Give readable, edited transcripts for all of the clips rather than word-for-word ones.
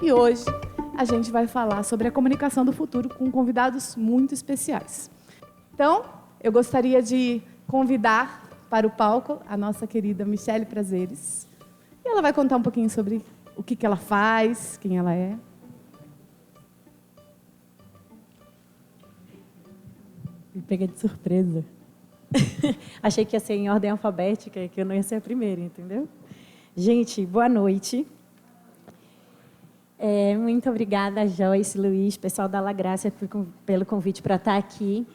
E hoje a gente vai falar sobre a comunicação do futuro com convidados muito especiais. Então, eu gostaria de convidar para o palco a nossa querida Michele Prazeres. E ela vai contar um pouquinho sobre o que ela faz, quem ela é. Me peguei de surpresa. Achei que ia ser em ordem alfabética, que eu não ia ser a primeira, entendeu? Gente, boa noite. Muito obrigada, Joyce, Luiz, pessoal da La Graça, pelo convite para estar aqui.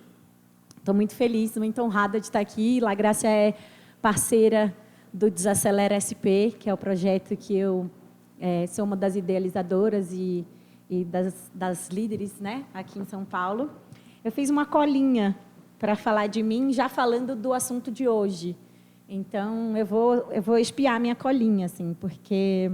Estou muito feliz, muito honrada de estar aqui. La Graça é parceira do Desacelera SP, que é o projeto que eu sou uma das idealizadoras e das líderes, né, aqui em São Paulo. Eu fiz uma colinha para falar de mim, já falando do assunto de hoje. Então, eu vou espiar minha colinha, assim, porque,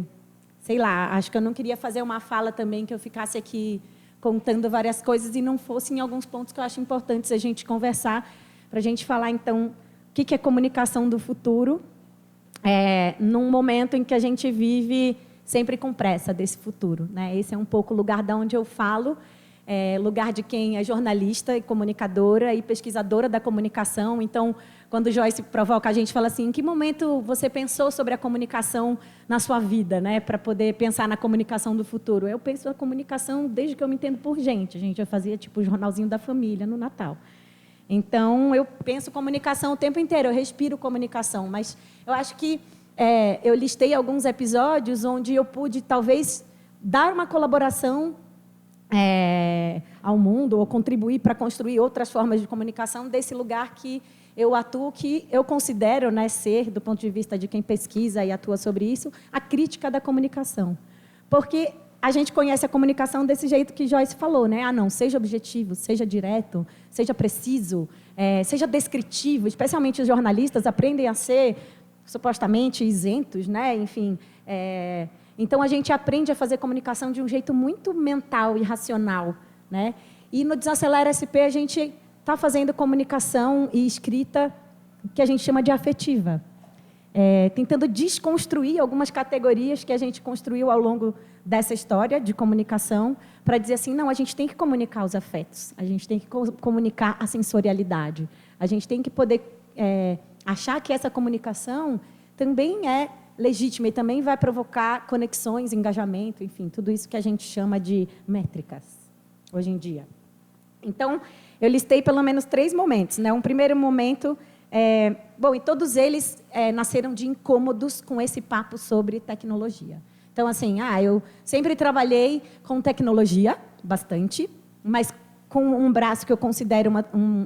sei lá, acho que eu não queria fazer uma fala também que eu ficasse aqui contando várias coisas e não fosse em alguns pontos que eu acho importantes a gente conversar, para a gente falar, então, o que é comunicação do futuro, num momento em que a gente vive sempre com pressa desse futuro, né? Esse é um pouco o lugar de onde eu falo, lugar de quem é jornalista e comunicadora e pesquisadora da comunicação. Então, quando Joyce provoca, a gente fala assim, em que momento você pensou sobre a comunicação na sua vida, né, para poder pensar na comunicação do futuro? Eu penso na comunicação desde que eu me entendo por gente. Eu fazia tipo o jornalzinho da família no Natal. Então, eu penso comunicação o tempo inteiro, eu respiro comunicação, mas eu acho que eu listei alguns episódios onde eu pude, talvez, dar uma colaboração ao mundo ou contribuir para construir outras formas de comunicação desse lugar que eu atuo, que eu considero, né, ser, do ponto de vista de quem pesquisa e atua sobre isso, a crítica da comunicação. Porque a gente conhece a comunicação desse jeito que Joyce falou, né? Ah, não, seja objetivo, seja direto, seja preciso, seja descritivo. Especialmente os jornalistas aprendem a ser, supostamente, isentos, né? Enfim, então, a gente aprende a fazer comunicação de um jeito muito mental e racional, né? E no Desacelera SP, a gente está fazendo comunicação e escrita que a gente chama de afetiva. Tentando desconstruir algumas categorias que a gente construiu ao longo dessa história de comunicação para dizer assim, não, a gente tem que comunicar os afetos, a gente tem que comunicar a sensorialidade, a gente tem que poder achar que essa comunicação também é legítima e também vai provocar conexões, engajamento, enfim, tudo isso que a gente chama de métricas hoje em dia. Então, eu listei pelo menos 3 momentos, né? Um primeiro momento, bom, e todos eles nasceram de incômodos com esse papo sobre tecnologia. Então, assim, eu sempre trabalhei com tecnologia, bastante, mas com um braço que eu considero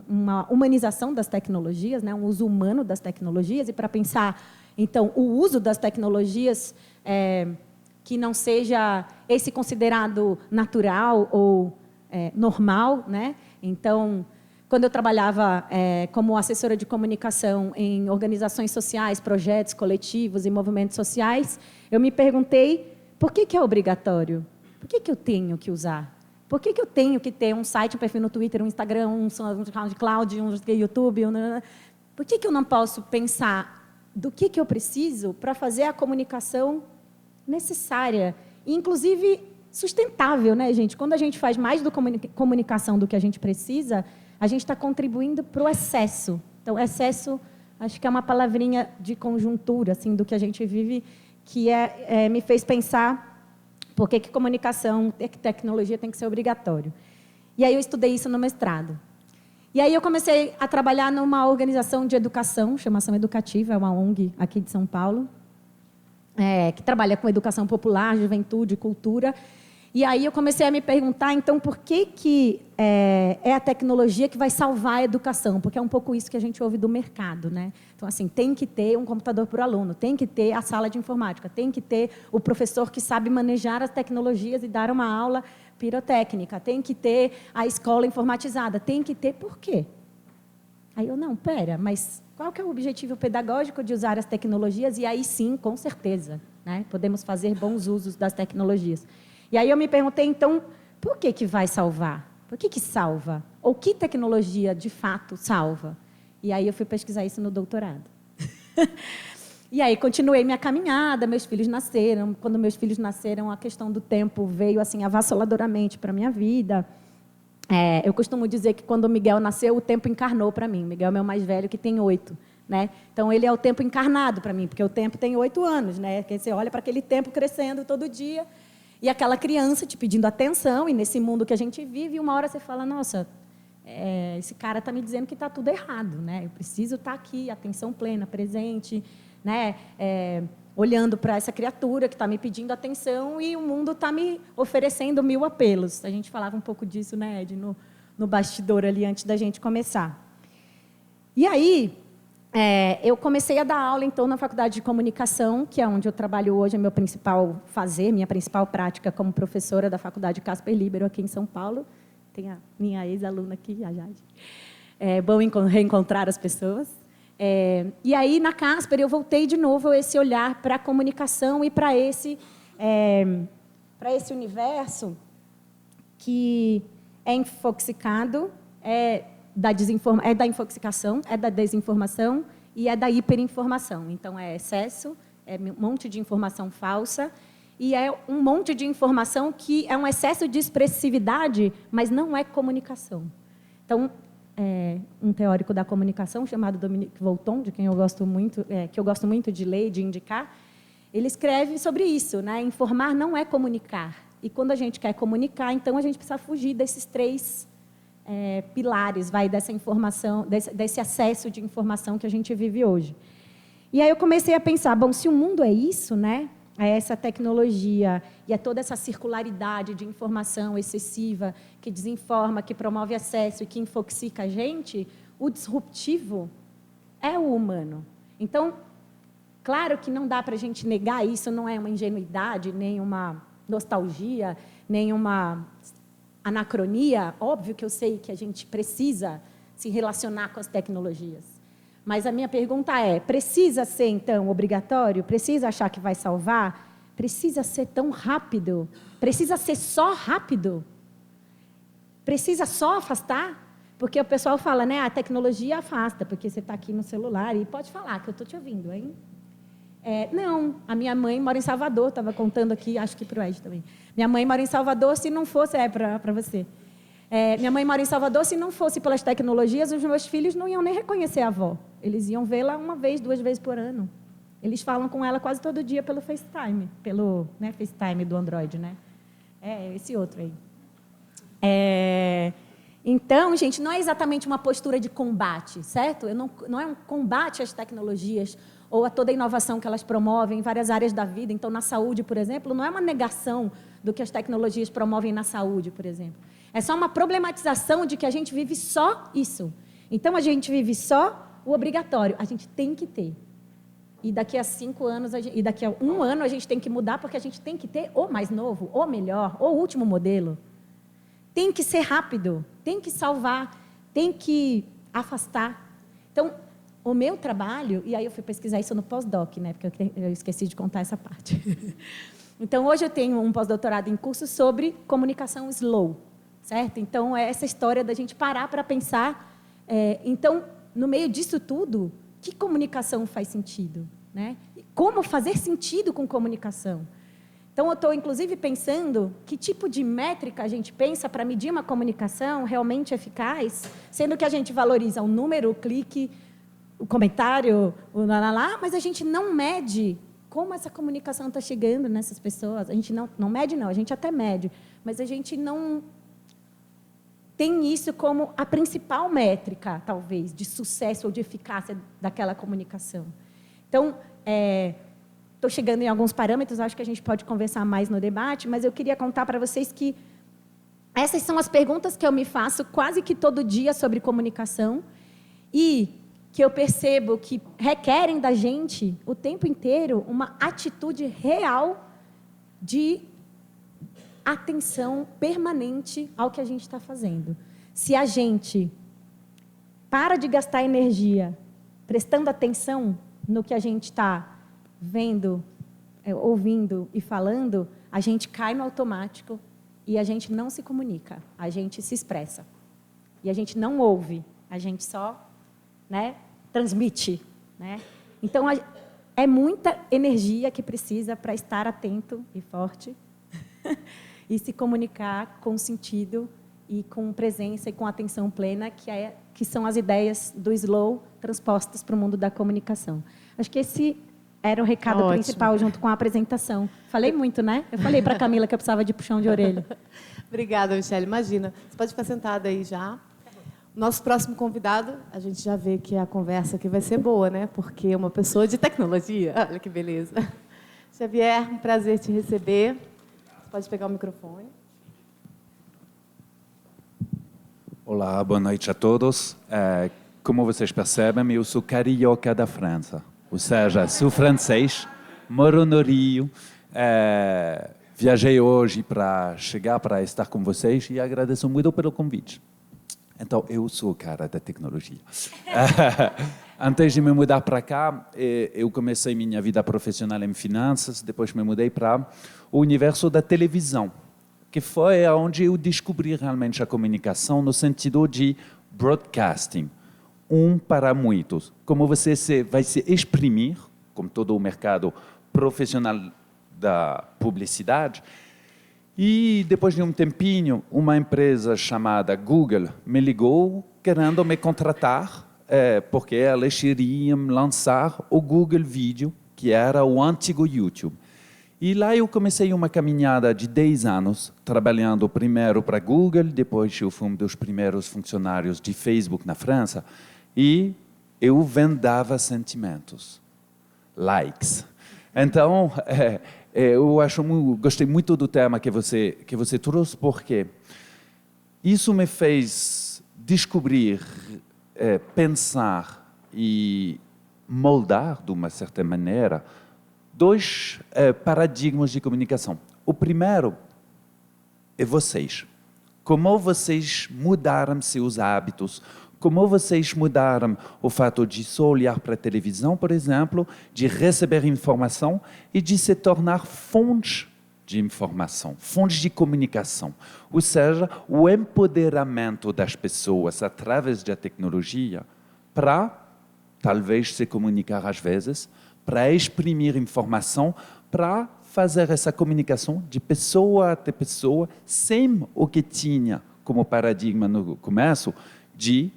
uma humanização das tecnologias, né? Um uso humano das tecnologias, e para pensar, então, o uso das tecnologias que não seja esse considerado natural ou normal, né? Então, quando eu trabalhava como assessora de comunicação em organizações sociais, projetos coletivos e movimentos sociais, eu me perguntei por que é obrigatório? Por que eu tenho que usar? Por que eu tenho que ter um site, um perfil no Twitter, um Instagram, um SoundCloud, um YouTube? Por que eu não posso pensar do que eu preciso para fazer a comunicação necessária e, inclusive, sustentável, né, gente? Quando a gente faz mais comunicação do que a gente precisa, a gente está contribuindo para o excesso. Então, excesso, acho que é uma palavrinha de conjuntura, assim, do que a gente vive, que me fez pensar por que comunicação, que tecnologia tem que ser obrigatório. E aí eu estudei isso no mestrado. E aí eu comecei a trabalhar numa organização de educação, chama Ação Educativa, é uma ONG aqui de São Paulo, que trabalha com educação popular, juventude, cultura. E aí eu comecei a me perguntar, então, por que é a tecnologia que vai salvar a educação? Porque é um pouco isso que a gente ouve do mercado, né? Então, assim, tem que ter um computador para o aluno, tem que ter a sala de informática, tem que ter o professor que sabe manejar as tecnologias e dar uma aula pirotécnica, tem que ter a escola informatizada, tem que ter... Por quê? Aí eu, não, pera, mas qual que é o objetivo pedagógico de usar as tecnologias? E aí sim, com certeza, né? Podemos fazer bons usos das tecnologias. E aí eu me perguntei, então, por que vai salvar? Por que salva? Ou que tecnologia, de fato, salva? E aí eu fui pesquisar isso no doutorado. E aí continuei minha caminhada, meus filhos nasceram. Quando meus filhos nasceram, a questão do tempo veio assim avassaladoramente para a minha vida. Eu costumo dizer que quando o Miguel nasceu, o tempo encarnou para mim. O Miguel é meu mais velho, que tem 8. Né? Então, ele é o tempo encarnado para mim, porque o tempo tem 8 anos. Né? Que você olha para aquele tempo crescendo todo dia, e aquela criança te pedindo atenção, e nesse mundo que a gente vive, uma hora você fala, nossa, esse cara está me dizendo que está tudo errado. Né? Eu preciso estar aqui, atenção plena, presente, né? Olhando para essa criatura que está me pedindo atenção e o mundo está me oferecendo 1000 apelos. A gente falava um pouco disso, né, Ed, no bastidor ali, antes da gente começar. E aí, eu comecei a dar aula, então, na Faculdade de Comunicação, que é onde eu trabalho hoje, é meu principal fazer, minha principal prática como professora da Faculdade Casper Líbero, aqui em São Paulo. Tem a minha ex-aluna aqui, a Jade. É bom reencontrar as pessoas. E aí, na Casper, eu voltei de novo a esse olhar para a comunicação e para esse universo que é infoxicado, da infoxicação, é da desinformação e é da hiperinformação. Então, é excesso, é um monte de informação falsa e é um monte de informação que é um excesso de expressividade, mas não é comunicação. Então, um teórico da comunicação chamado Dominique Volton, de quem eu gosto muito, que eu gosto muito de ler e de indicar, ele escreve sobre isso, né? Informar não é comunicar. E quando a gente quer comunicar, então a gente precisa fugir desses 3 pilares, dessa informação, desse acesso de informação que a gente vive hoje. E aí eu comecei a pensar, bom, se o mundo é isso, né? É essa tecnologia e é toda essa circularidade de informação excessiva que desinforma, que promove acesso e que infoxica a gente, o disruptivo é o humano. Então, claro que não dá para a gente negar isso, não é uma ingenuidade, nem uma nostalgia, nem uma anacronia. Óbvio que eu sei que a gente precisa se relacionar com as tecnologias. Mas a minha pergunta é, precisa ser, então, obrigatório? Precisa achar que vai salvar? Precisa ser tão rápido? Precisa ser só rápido? Precisa só afastar? Porque o pessoal fala, né, a tecnologia afasta, porque você está aqui no celular e pode falar, que eu estou te ouvindo, hein? Não, a minha mãe mora em Salvador, estava contando aqui, acho que para o Ed também. Minha mãe mora em Salvador, se não fosse, para você. Minha mãe mora em Salvador, se não fosse pelas tecnologias, os meus filhos não iam nem reconhecer a avó. Eles iam vê-la 1 vez, 2 vezes por ano. Eles falam com ela quase todo dia pelo FaceTime, pelo FaceTime do Android, né? Esse outro aí. Então, gente, não é exatamente uma postura de combate, certo? Não é um combate às tecnologias ou a toda a inovação que elas promovem em várias áreas da vida. Então, na saúde, por exemplo, não é uma negação do que as tecnologias promovem na saúde, por exemplo. É só uma problematização de que a gente vive só isso. Então, a gente vive só o obrigatório. A gente tem que ter. E daqui a 5 anos, e daqui a 1 ano, a gente tem que mudar, porque a gente tem que ter o mais novo, o melhor, o último modelo. Tem que ser rápido, tem que salvar, tem que afastar. Então, o meu trabalho, e aí eu fui pesquisar isso no pós-doc, né, porque eu esqueci de contar essa parte. Então, hoje eu tenho um pós-doutorado em curso sobre comunicação slow, certo? Então, é essa história da gente parar para pensar. Então, no meio disso tudo, que comunicação faz sentido? Né? Como fazer sentido com comunicação? Então, eu estou, inclusive, pensando que tipo de métrica a gente pensa para medir uma comunicação realmente eficaz, sendo que a gente valoriza o número, o clique, o comentário, o lá, mas a gente não mede como essa comunicação está chegando nessas pessoas. A gente não mede, não, a gente até mede, mas a gente não tem isso como a principal métrica, talvez, de sucesso ou de eficácia daquela comunicação. Então, estou chegando em alguns parâmetros, acho que a gente pode conversar mais no debate, mas eu queria contar para vocês que essas são as perguntas que eu me faço quase que todo dia sobre comunicação e que eu percebo que requerem da gente o tempo inteiro uma atitude real de atenção permanente ao que a gente está fazendo. Se a gente para de gastar energia prestando atenção no que a gente está vendo, ouvindo e falando, a gente cai no automático e a gente não se comunica, a gente se expressa. E a gente não ouve, a gente só, né, transmite. Né? Então, é muita energia que precisa para estar atento e forte e se comunicar com sentido e com presença e com atenção plena, que são as ideias do Slow transpostas para o mundo da comunicação. Acho que esse era o recado principal, junto com a apresentação. Falei muito, né? Eu falei para a Camila que eu precisava de puxão de orelha. Obrigada, Michele. Imagina, você pode ficar sentada aí já. Nosso próximo convidado, a gente já vê que a conversa aqui vai ser boa, né? Porque é uma pessoa de tecnologia. Olha que beleza. Xavier, um prazer te receber. Você pode pegar o microfone. Olá, boa noite a todos. Como vocês percebem, eu sou carioca da França. Ou seja, sou francês, moro no Rio. Viajei hoje para chegar para estar com vocês e agradeço muito pelo convite. Então, eu sou o cara da tecnologia. Antes de me mudar para cá, eu comecei minha vida profissional em finanças, depois me mudei para o universo da televisão, que foi onde eu descobri realmente a comunicação no sentido de broadcasting, para muitos. Como você vai se exprimir, como todo o mercado profissional da publicidade. E depois de um tempinho, uma empresa chamada Google me ligou querendo me contratar, porque elas iriam lançar o Google Video, que era o antigo YouTube. E lá eu comecei uma caminhada de 10 anos, trabalhando primeiro para Google, depois eu fui um dos primeiros funcionários de Facebook na França, e eu vendava sentimentos, likes. Então, eu gostei muito do tema que você trouxe, porque isso me fez descobrir, pensar e moldar, de uma certa maneira, dois paradigmas de comunicação. O primeiro é vocês. Como vocês mudaram seus hábitos, como vocês mudaram o fato de só olhar para a televisão, por exemplo, de receber informação e de se tornar fontes de informação, fontes de comunicação. Ou seja, o empoderamento das pessoas através da tecnologia para, talvez, se comunicar às vezes, para exprimir informação, para fazer essa comunicação de pessoa até pessoa, sem o que tinha como paradigma no começo de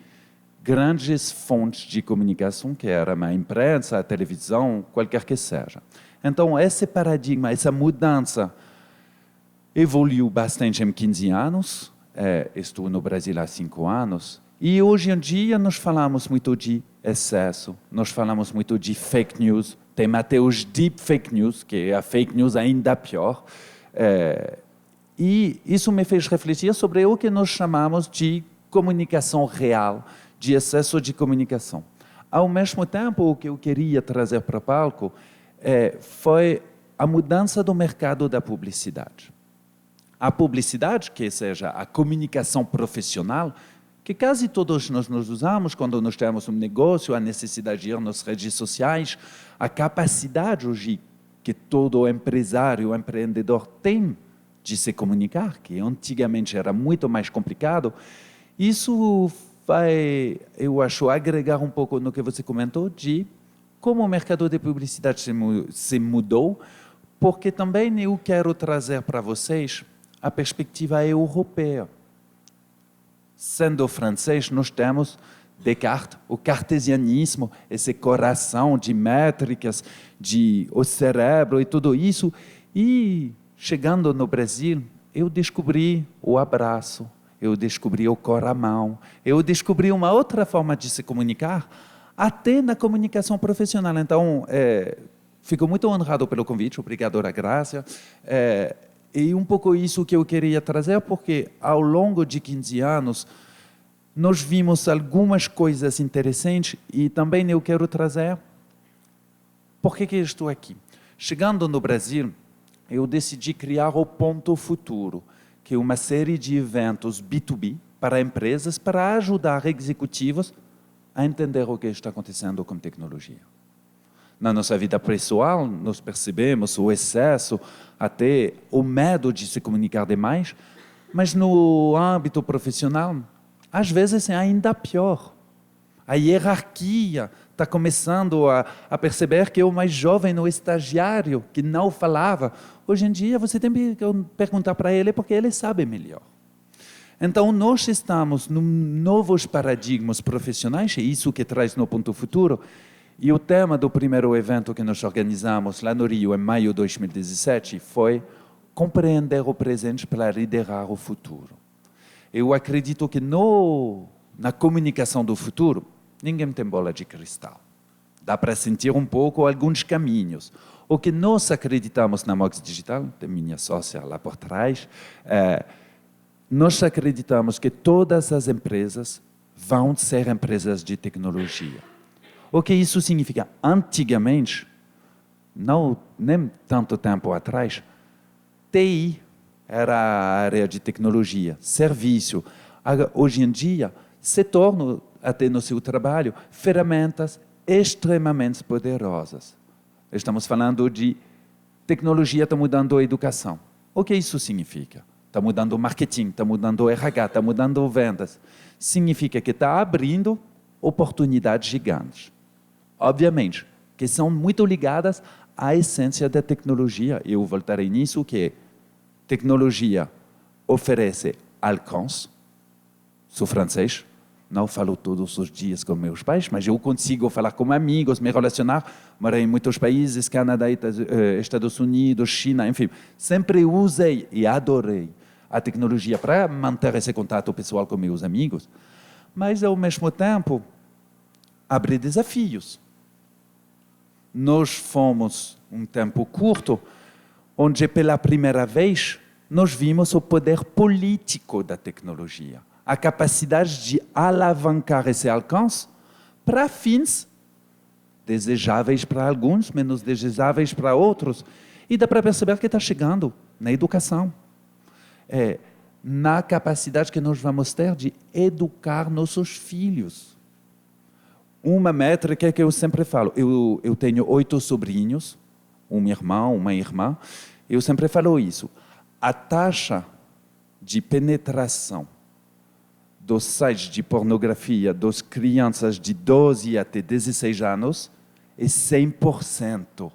grandes fontes de comunicação, que era a imprensa, a televisão, qualquer que seja. Então, esse paradigma, essa mudança, evoluiu bastante em 15 anos. Estou no Brasil há 5 anos. E hoje em dia nós falamos muito de excesso, nós falamos muito de fake news, tem até os deep fake news, que é a fake news ainda pior. E isso me fez refletir sobre o que nós chamamos de comunicação real, de excesso de comunicação. Ao mesmo tempo, o que eu queria trazer para o palco foi a mudança do mercado da publicidade. A publicidade, que seja a comunicação profissional, que quase todos nós usamos quando nós temos um negócio, a necessidade de ir nas redes sociais, a capacidade hoje que todo empresário, empreendedor tem de se comunicar, que antigamente era muito mais complicado, isso vai, eu acho, agregar um pouco no que você comentou de como o mercado de publicidade se mudou, porque também eu quero trazer para vocês a perspectiva europeia. Sendo francês, nós temos Descartes, o cartesianismo, esse coração de métricas, o cérebro e tudo isso. E chegando no Brasil, eu descobri o abraço, eu descobri o coramão, eu descobri uma outra forma de se comunicar, até na comunicação profissional. Então, fico muito honrado pelo convite, obrigado a Graça. E um pouco isso que eu queria trazer, porque ao longo de 15 anos, nós vimos algumas coisas interessantes e também eu quero trazer por que eu estou aqui. Chegando no Brasil, eu decidi criar o Ponto Futuro, que é uma série de eventos B2B para empresas, para ajudar executivos a entender o que está acontecendo com tecnologia. Na nossa vida pessoal, nós percebemos o excesso, até o medo de se comunicar demais, mas no âmbito profissional, às vezes é ainda pior. A hierarquia está começando a perceber que o mais jovem, o estagiário, que não falava, hoje em dia você tem que perguntar para ele porque ele sabe melhor. Então, nós estamos em novos paradigmas profissionais, é isso que traz no Ponto Futuro. E o tema do primeiro evento que nós organizamos lá no Rio, em maio de 2017, foi compreender o presente para liderar o futuro. Eu acredito que na comunicação do futuro, ninguém tem bola de cristal. Dá para sentir um pouco alguns caminhos. O que nós acreditamos na Mox Digital, tem minha sócia lá por trás, nós acreditamos que todas as empresas vão ser empresas de tecnologia. O que isso significa? Antigamente, não nem tanto tempo atrás, TI era a área de tecnologia, serviço. Hoje em dia, se tornam, até no seu trabalho, ferramentas extremamente poderosas. Estamos falando de tecnologia está mudando a educação. O que isso significa? Está mudando o marketing, está mudando o RH, está mudando vendas. Significa que está abrindo oportunidades gigantes. Obviamente, que são muito ligadas à essência da tecnologia. Eu voltarei nisso, que tecnologia oferece alcance. Sou francês, não falo todos os dias com meus pais, mas eu consigo falar com amigos, me relacionar. Morei em muitos países, Canadá, Estados Unidos, China, enfim. Sempre usei e adorei a tecnologia para manter esse contato pessoal com meus amigos, mas, ao mesmo tempo, abre desafios. Nós fomos, um tempo curto, onde, pela primeira vez, nós vimos o poder político da tecnologia, a capacidade de alavancar esse alcance para fins desejáveis para alguns, menos desejáveis para outros. E dá para perceber que está chegando na educação. Na capacidade que nós vamos ter de educar nossos filhos. Uma métrica que eu sempre falo, eu tenho 8 sobrinhos, um irmão, uma irmã, eu sempre falo isso. A taxa de penetração dos sites de pornografia das crianças de 12 até 16 anos é 100%.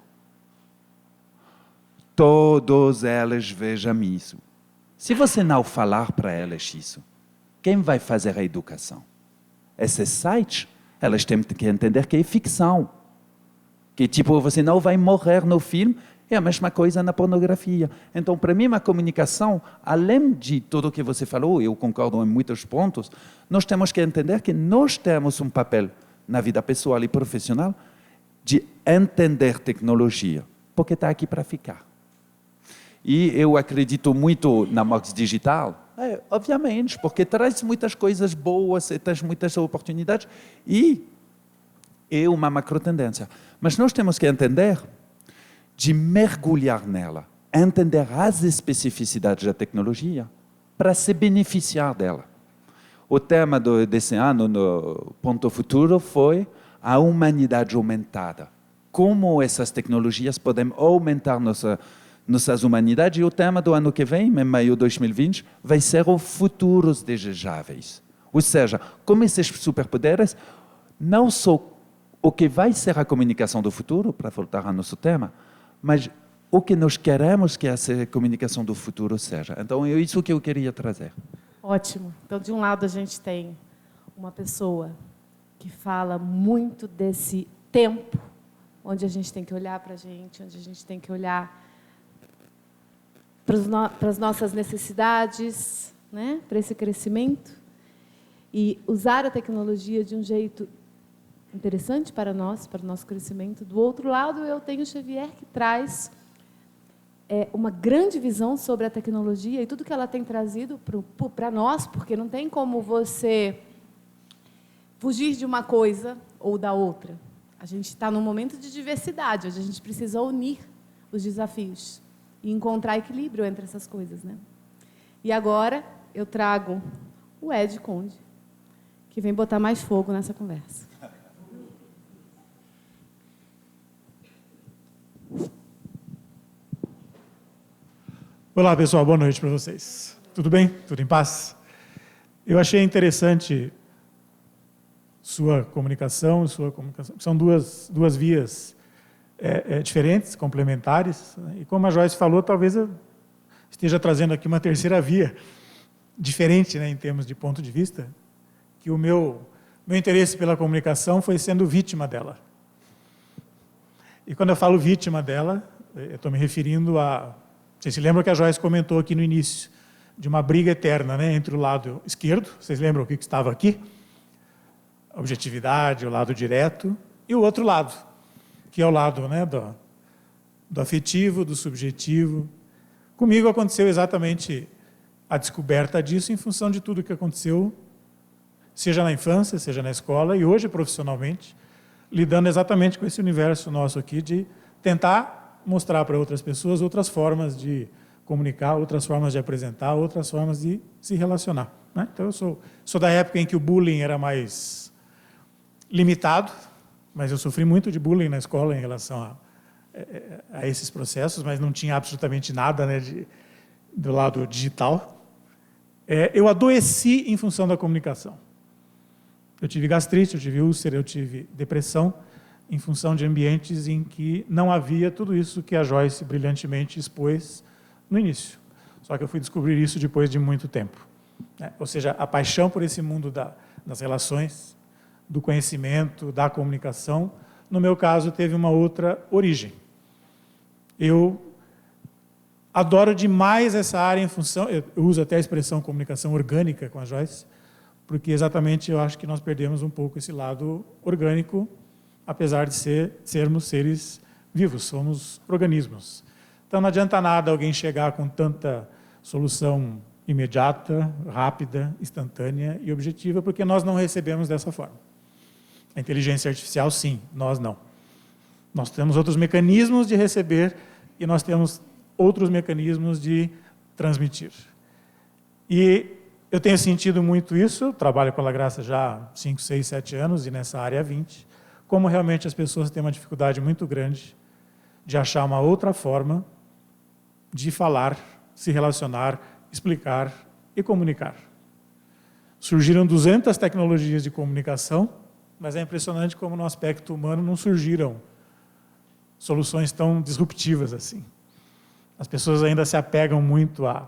Todas elas vejam isso. Se você não falar para elas isso, quem vai fazer a educação? Esses sites, elas têm que entender que é ficção. Que tipo, você não vai morrer no filme, é a mesma coisa na pornografia. Então, para mim, a comunicação, além de tudo o que você falou, eu concordo em muitos pontos, nós temos que entender que nós temos um papel na vida pessoal e profissional de entender tecnologia, porque está aqui para ficar. E eu acredito muito na Mox Digital, obviamente, porque traz muitas coisas boas, traz muitas oportunidades e é uma macro tendência. Mas nós temos que entender de mergulhar nela, entender as especificidades da tecnologia para se beneficiar dela. O tema desse ano, no Ponto Futuro, foi a humanidade aumentada. Como essas tecnologias podem aumentar nossas humanidades. E o tema do ano que vem, em maio de 2020, vai ser os futuros desejáveis. Ou seja, como esses superpoderes, não só o que vai ser a comunicação do futuro, para voltar ao nosso tema, mas o que nós queremos que essa comunicação do futuro seja. Então, é isso que eu queria trazer. Ótimo. Então, de um lado, a gente tem uma pessoa que fala muito desse tempo, onde a gente tem que olhar para a gente, onde a gente tem que olhar para as nossas necessidades, né? Para esse crescimento, e usar a tecnologia de um jeito interessante para nós, para o nosso crescimento. Do outro lado, eu tenho o Xavier, que traz uma grande visão sobre a tecnologia e tudo que ela tem trazido para nós, porque não tem como você fugir de uma coisa ou da outra. A gente está num momento de diversidade, onde a gente precisa unir os desafios e encontrar equilíbrio entre essas coisas, né? E agora eu trago o Ed Conde, que vem botar mais fogo nessa conversa. Olá, pessoal. Boa noite para vocês. Tudo bem? Tudo em paz? Eu achei interessante sua comunicação. São duas vias diferentes, complementares. Né? E como a Joyce falou, talvez eu esteja trazendo aqui uma terceira via, diferente, né, em termos de ponto de vista, que o meu interesse pela comunicação foi sendo vítima dela. E quando eu falo vítima dela, eu estou me referindo a... Vocês se lembram que a Joyce comentou aqui no início, de uma briga eterna, né, entre o lado esquerdo, vocês lembram o que estava aqui? A objetividade, o lado direto, e o outro lado, que é o lado, né, do afetivo, do subjetivo. Comigo aconteceu exatamente a descoberta disso em função de tudo que aconteceu, seja na infância, seja na escola, e hoje profissionalmente, lidando exatamente com esse universo nosso aqui, de tentar mostrar para outras pessoas outras formas de comunicar, outras formas de apresentar, outras formas de se relacionar. Né? Então, eu sou da época em que o bullying era mais limitado, mas eu sofri muito de bullying na escola em relação a esses processos, mas não tinha absolutamente nada, né, do lado digital. Eu adoeci em função da comunicação. Eu tive gastrite, eu tive úlcera, eu tive depressão, em função de ambientes em que não havia tudo isso que a Joyce brilhantemente expôs no início. Só que eu fui descobrir isso depois de muito tempo. Né? Ou seja, a paixão por esse mundo das relações, do conhecimento, da comunicação, no meu caso, teve uma outra origem. Eu adoro demais essa área em função... Eu uso até a expressão comunicação orgânica com a Joyce, porque exatamente eu acho que nós perdemos um pouco esse lado orgânico, apesar de sermos seres vivos, somos organismos. Então, não adianta nada alguém chegar com tanta solução imediata, rápida, instantânea e objetiva, porque nós não recebemos dessa forma. A inteligência artificial, sim, nós não. Nós temos outros mecanismos de receber e nós temos outros mecanismos de transmitir. E eu tenho sentido muito isso, eu trabalho com a La Graça já há 5, 6, 7 anos e nessa área há 20, como realmente as pessoas têm uma dificuldade muito grande de achar uma outra forma de falar, se relacionar, explicar e comunicar. Surgiram 200 tecnologias de comunicação, mas é impressionante como no aspecto humano não surgiram soluções tão disruptivas assim. As pessoas ainda se apegam muito a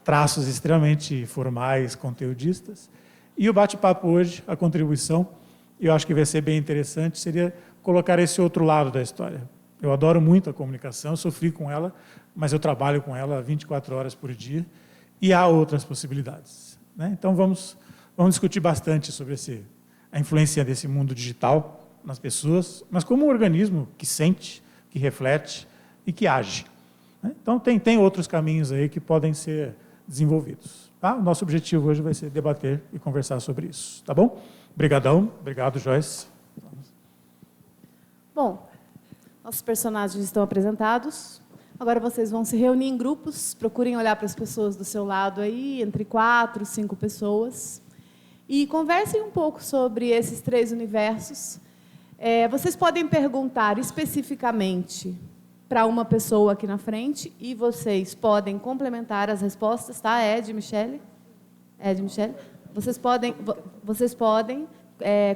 traços extremamente formais, conteudistas. E o bate-papo hoje, a contribuição, eu acho que vai ser bem interessante, seria colocar esse outro lado da história. Eu adoro muito a comunicação, eu sofri com ela, mas eu trabalho com ela 24 horas por dia e há outras possibilidades. Né? Então, vamos discutir bastante sobre a influência desse mundo digital nas pessoas, mas como um organismo que sente, que reflete e que age. Né? Então, tem outros caminhos aí que podem ser desenvolvidos. Tá? O nosso objetivo hoje vai ser debater e conversar sobre isso. Tá bom? Obrigadão. Obrigado, Joyce. Bom, nossos personagens estão apresentados. Agora vocês vão se reunir em grupos. Procurem olhar para as pessoas do seu lado aí, entre 4, 5 pessoas. E conversem um pouco sobre esses 3 universos. Vocês podem perguntar especificamente para uma pessoa aqui na frente e vocês podem complementar as respostas, tá? Ed, Michele? Ed, Michele? Vocês podem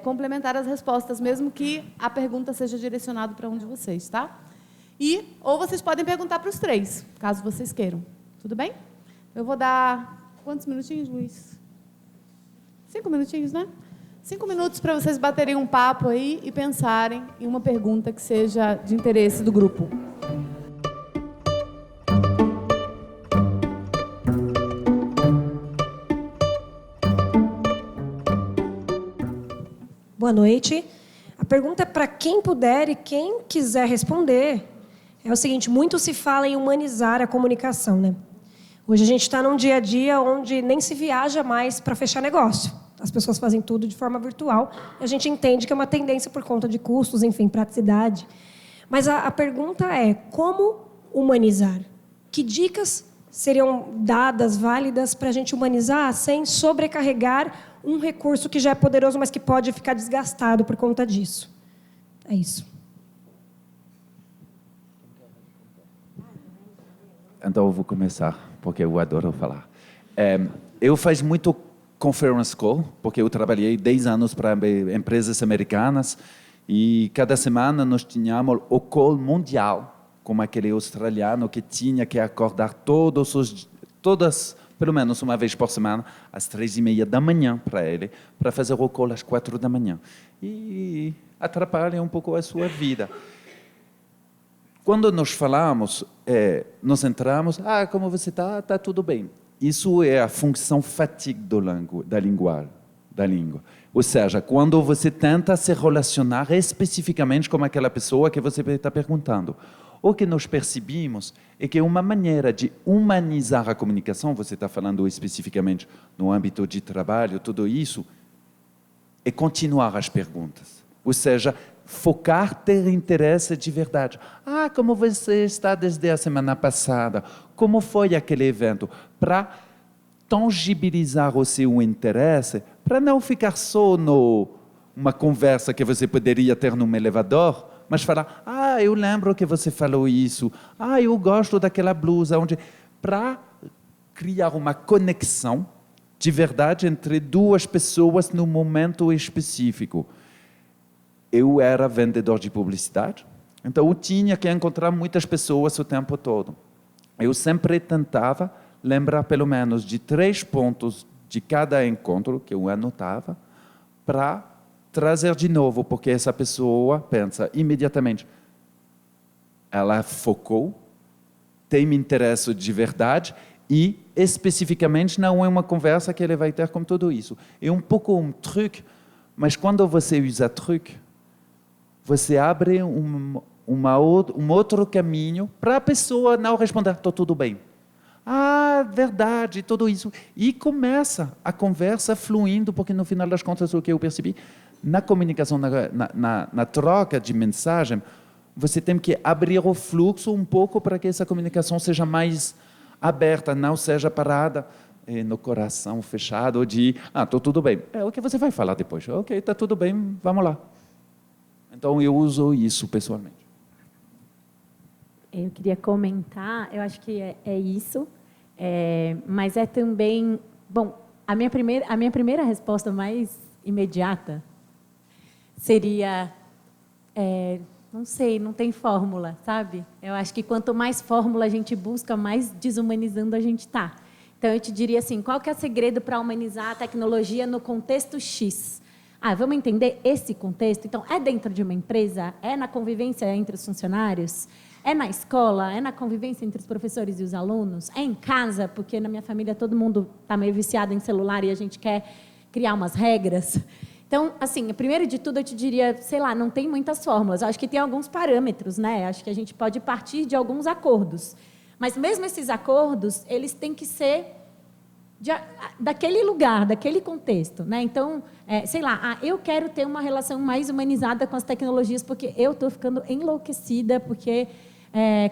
complementar as respostas, mesmo que a pergunta seja direcionada para um de vocês, tá? Ou vocês podem perguntar para os 3, caso vocês queiram. Tudo bem? Eu vou dar... Quantos minutinhos, Luiz? 5 minutinhos, né? 5 minutos para vocês baterem um papo aí e pensarem em uma pergunta que seja de interesse do grupo. Boa noite. A pergunta é para quem puder e quem quiser responder. É o seguinte, muito se fala em humanizar a comunicação, né? Hoje a gente está num dia a dia onde nem se viaja mais para fechar negócio. As pessoas fazem tudo de forma virtual e a gente entende que é uma tendência por conta de custos, enfim, praticidade. Mas a pergunta é, como humanizar? Que dicas seriam dadas, válidas, para a gente humanizar sem sobrecarregar um recurso que já é poderoso, mas que pode ficar desgastado por conta disso? É isso. Então, eu vou começar, porque eu adoro falar. Eu faz muito conference call, porque eu trabalhei 10 anos para empresas americanas e cada semana nós tínhamos o call mundial, como aquele australiano que tinha que acordar todas, pelo menos uma vez por semana, às 3:30 da manhã para ele, para fazer o call às 4 da manhã. E atrapalha um pouco a sua vida. Quando nós falamos, nós entramos, como você está? Está tudo bem. Isso é a função fatigue da língua. Ou seja, quando você tenta se relacionar especificamente com aquela pessoa que você está perguntando. O que nós percebemos é que uma maneira de humanizar a comunicação, você está falando especificamente no âmbito de trabalho, tudo isso, é continuar as perguntas. Ou seja, focar, ter interesse de verdade. Como você está desde a semana passada? Como foi aquele evento? Para tangibilizar o seu interesse, para não ficar só numa conversa que você poderia ter num elevador, mas falar, eu lembro que você falou isso, eu gosto daquela blusa, para criar uma conexão de verdade entre duas pessoas num momento específico. Eu era vendedor de publicidade, então eu tinha que encontrar muitas pessoas o tempo todo. Eu sempre tentava lembrar pelo menos de 3 pontos de cada encontro que eu anotava para trazer de novo, porque essa pessoa pensa imediatamente, ela focou, tem interesse de verdade e especificamente não é uma conversa que ele vai ter com tudo isso. É um pouco um truque, mas quando você usa truque, você abre um outro caminho para a pessoa não responder, estou tudo bem. Verdade, tudo isso. E começa a conversa fluindo, porque no final das contas, o que eu percebi, na comunicação, na troca de mensagem, você tem que abrir o fluxo um pouco para que essa comunicação seja mais aberta, não seja parada no coração fechado de, estou tudo bem. O que você vai falar depois? Ok, está tudo bem, vamos lá. Então, eu uso isso pessoalmente. Eu queria comentar, eu acho que é isso, mas é também... Bom, a minha primeira resposta mais imediata seria... não sei, não tem fórmula, sabe? Eu acho que quanto mais fórmula a gente busca, mais desumanizando a gente está. Então, eu te diria assim, qual que é o segredo para humanizar a tecnologia no contexto X? Vamos entender esse contexto? Então, é dentro de uma empresa? É na convivência entre os funcionários? É na escola? É na convivência entre os professores e os alunos? É em casa? Porque na minha família todo mundo está meio viciado em celular e a gente quer criar umas regras. Então, assim, primeiro de tudo, eu te diria, sei lá, não tem muitas fórmulas. Eu acho que tem alguns parâmetros, né? Acho que a gente pode partir de alguns acordos. Mas mesmo esses acordos, eles têm que ser daquele lugar, daquele contexto, né? Então, sei lá, eu quero ter uma relação mais humanizada com as tecnologias porque eu estou ficando enlouquecida, porque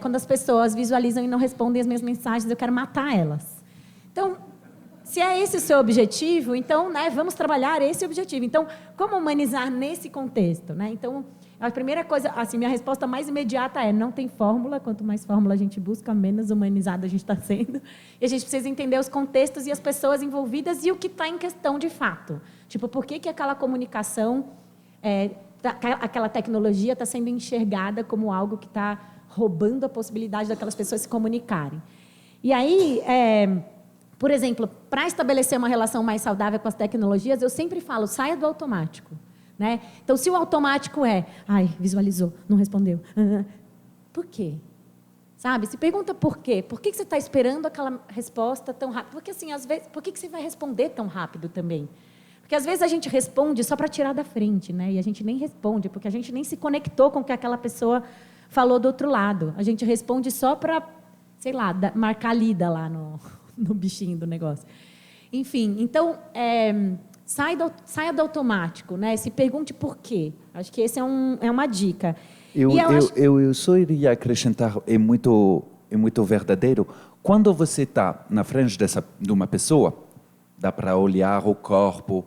quando as pessoas visualizam e não respondem as minhas mensagens, eu quero matar elas. Então, se é esse o seu objetivo, então, né, vamos trabalhar esse objetivo. Então, como humanizar nesse contexto, né? Então, a primeira coisa, assim, minha resposta mais imediata é: não tem fórmula. Quanto mais fórmula a gente busca, menos humanizado a gente está sendo. E a gente precisa entender os contextos e as pessoas envolvidas e o que está em questão de fato. Tipo, por que aquela comunicação, aquela tecnologia está sendo enxergada como algo que está roubando a possibilidade daquelas pessoas se comunicarem. E aí, por exemplo, para estabelecer uma relação mais saudável com as tecnologias, eu sempre falo, saia do automático. Né? Então, se o automático visualizou, não respondeu. Por quê? Sabe? Se pergunta por quê. Por que você está esperando aquela resposta tão rápido? Porque, assim, às vezes, por que você vai responder tão rápido também? Porque, às vezes, a gente responde só para tirar da frente, né? E a gente nem responde, porque a gente nem se conectou com o que aquela pessoa falou do outro lado. A gente responde só para, sei lá, marcar lida lá no bichinho do negócio. Enfim, então... Saia do automático, né? Se pergunte por quê. Acho que esse é uma dica. Eu só iria acrescentar, é muito verdadeiro. Quando você está na frente de uma pessoa, dá para olhar o corpo,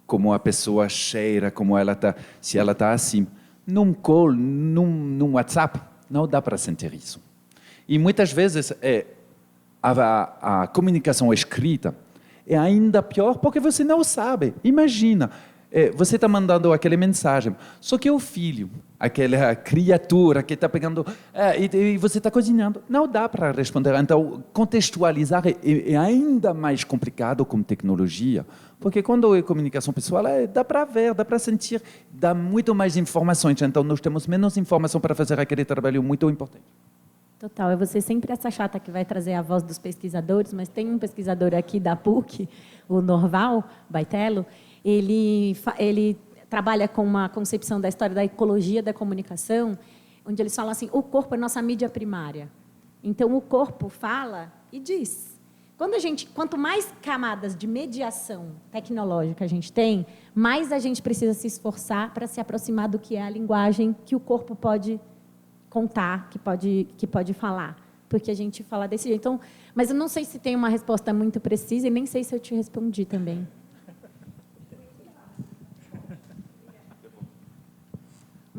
como a pessoa cheira, como ela está, se ela está assim. Num call, num WhatsApp, não dá para sentir isso. E muitas vezes a comunicação escrita é ainda pior porque você não sabe. Imagina, você está mandando aquela mensagem, só que o filho, aquela criatura que está pegando, e você está cozinhando, não dá para responder. Então, contextualizar é ainda mais complicado com tecnologia, porque quando é comunicação pessoal, dá para ver, dá para sentir, dá muito mais informações. Então, nós temos menos informação para fazer aquele trabalho muito importante. Total, é você sempre essa chata que vai trazer a voz dos pesquisadores, mas tem um pesquisador aqui da PUC, o Norval Baitello, ele trabalha com uma concepção da história da ecologia da comunicação, onde eles falam assim, o corpo é nossa mídia primária. Então, o corpo fala e diz. Quanto mais camadas de mediação tecnológica a gente tem, mais a gente precisa se esforçar para se aproximar do que é a linguagem que o corpo pode contar, que pode falar. Porque a gente fala desse jeito. Então, mas eu não sei se tem uma resposta muito precisa e nem sei se eu te respondi também.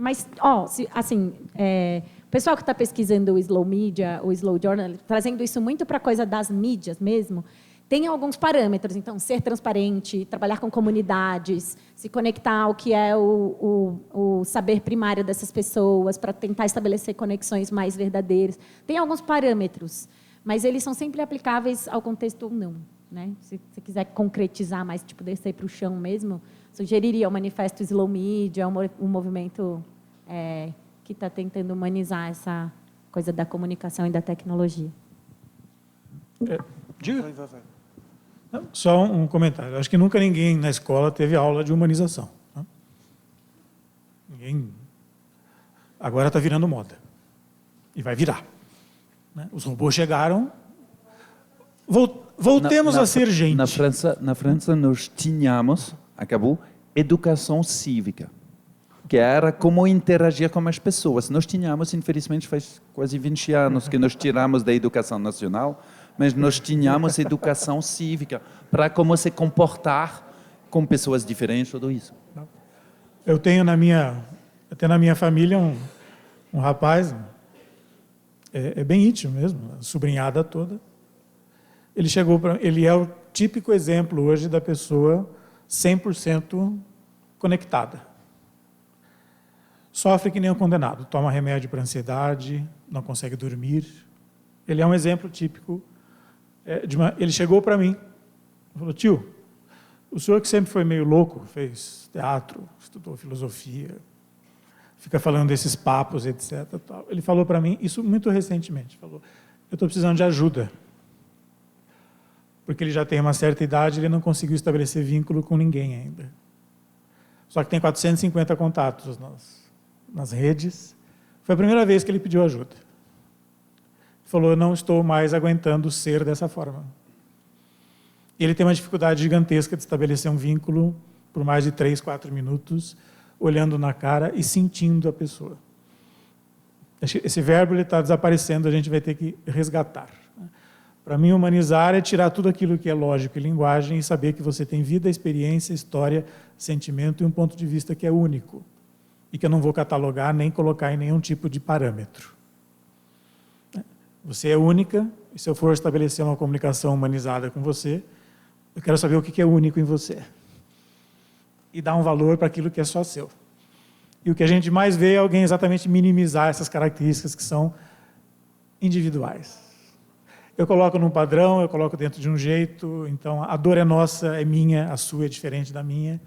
Mas, o pessoal que está pesquisando o slow media, o slow journal, trazendo isso muito para a coisa das mídias mesmo, tem alguns parâmetros. Então, ser transparente, trabalhar com comunidades, se conectar ao que é o saber primário dessas pessoas, para tentar estabelecer conexões mais verdadeiras. Tem alguns parâmetros, mas eles são sempre aplicáveis ao contexto ou não. Né? Se você quiser concretizar mais, tipo, descer para o chão mesmo, sugeriria o manifesto Slow Media, um movimento que está tentando humanizar essa coisa da comunicação e da tecnologia. Diga. Não, só um comentário. Acho que nunca ninguém na escola teve aula de humanização. Né? Ninguém. Agora está virando moda. E vai virar. Né? Os robôs chegaram. Voltemos a ser gente. Na França, nós tínhamos, acabou, educação cívica, que era como interagir com as pessoas. Nós tínhamos, infelizmente, faz quase 20 anos que nós tiramos da educação nacional, mas nós tínhamos educação cívica para como se comportar com pessoas diferentes, tudo isso. Eu tenho até na minha família um rapaz, bem íntimo mesmo, a sobrinhada toda. Ele é o típico exemplo hoje da pessoa 100% conectada. Sofre que nem um condenado, toma remédio para ansiedade, não consegue dormir. Ele é um exemplo típico. Ele chegou para mim e falou, tio, o senhor que sempre foi meio louco, fez teatro, estudou filosofia, fica falando desses papos, etc. Tal. Ele falou para mim, isso muito recentemente, falou, eu estou precisando de ajuda. Porque ele já tem uma certa idade, ele não conseguiu estabelecer vínculo com ninguém ainda. Só que tem 450 contatos nas redes. Foi a primeira vez que ele pediu ajuda. Falou, eu não estou mais aguentando ser dessa forma. E ele tem uma dificuldade gigantesca de estabelecer um vínculo por mais de 3, 4 minutos, olhando na cara e sentindo a pessoa. Esse verbo está desaparecendo, a gente vai ter que resgatar. Para mim, humanizar é tirar tudo aquilo que é lógico e linguagem e saber que você tem vida, experiência, história, sentimento e um ponto de vista que é único e que eu não vou catalogar nem colocar em nenhum tipo de parâmetro. Você é única e se eu for estabelecer uma comunicação humanizada com você, eu quero saber o que é único em você e dar um valor para aquilo que é só seu. E o que a gente mais vê é alguém exatamente minimizar essas características que são individuais. Eu coloco num padrão, eu coloco dentro de um jeito, então a dor é nossa, é minha, a sua é diferente da minha.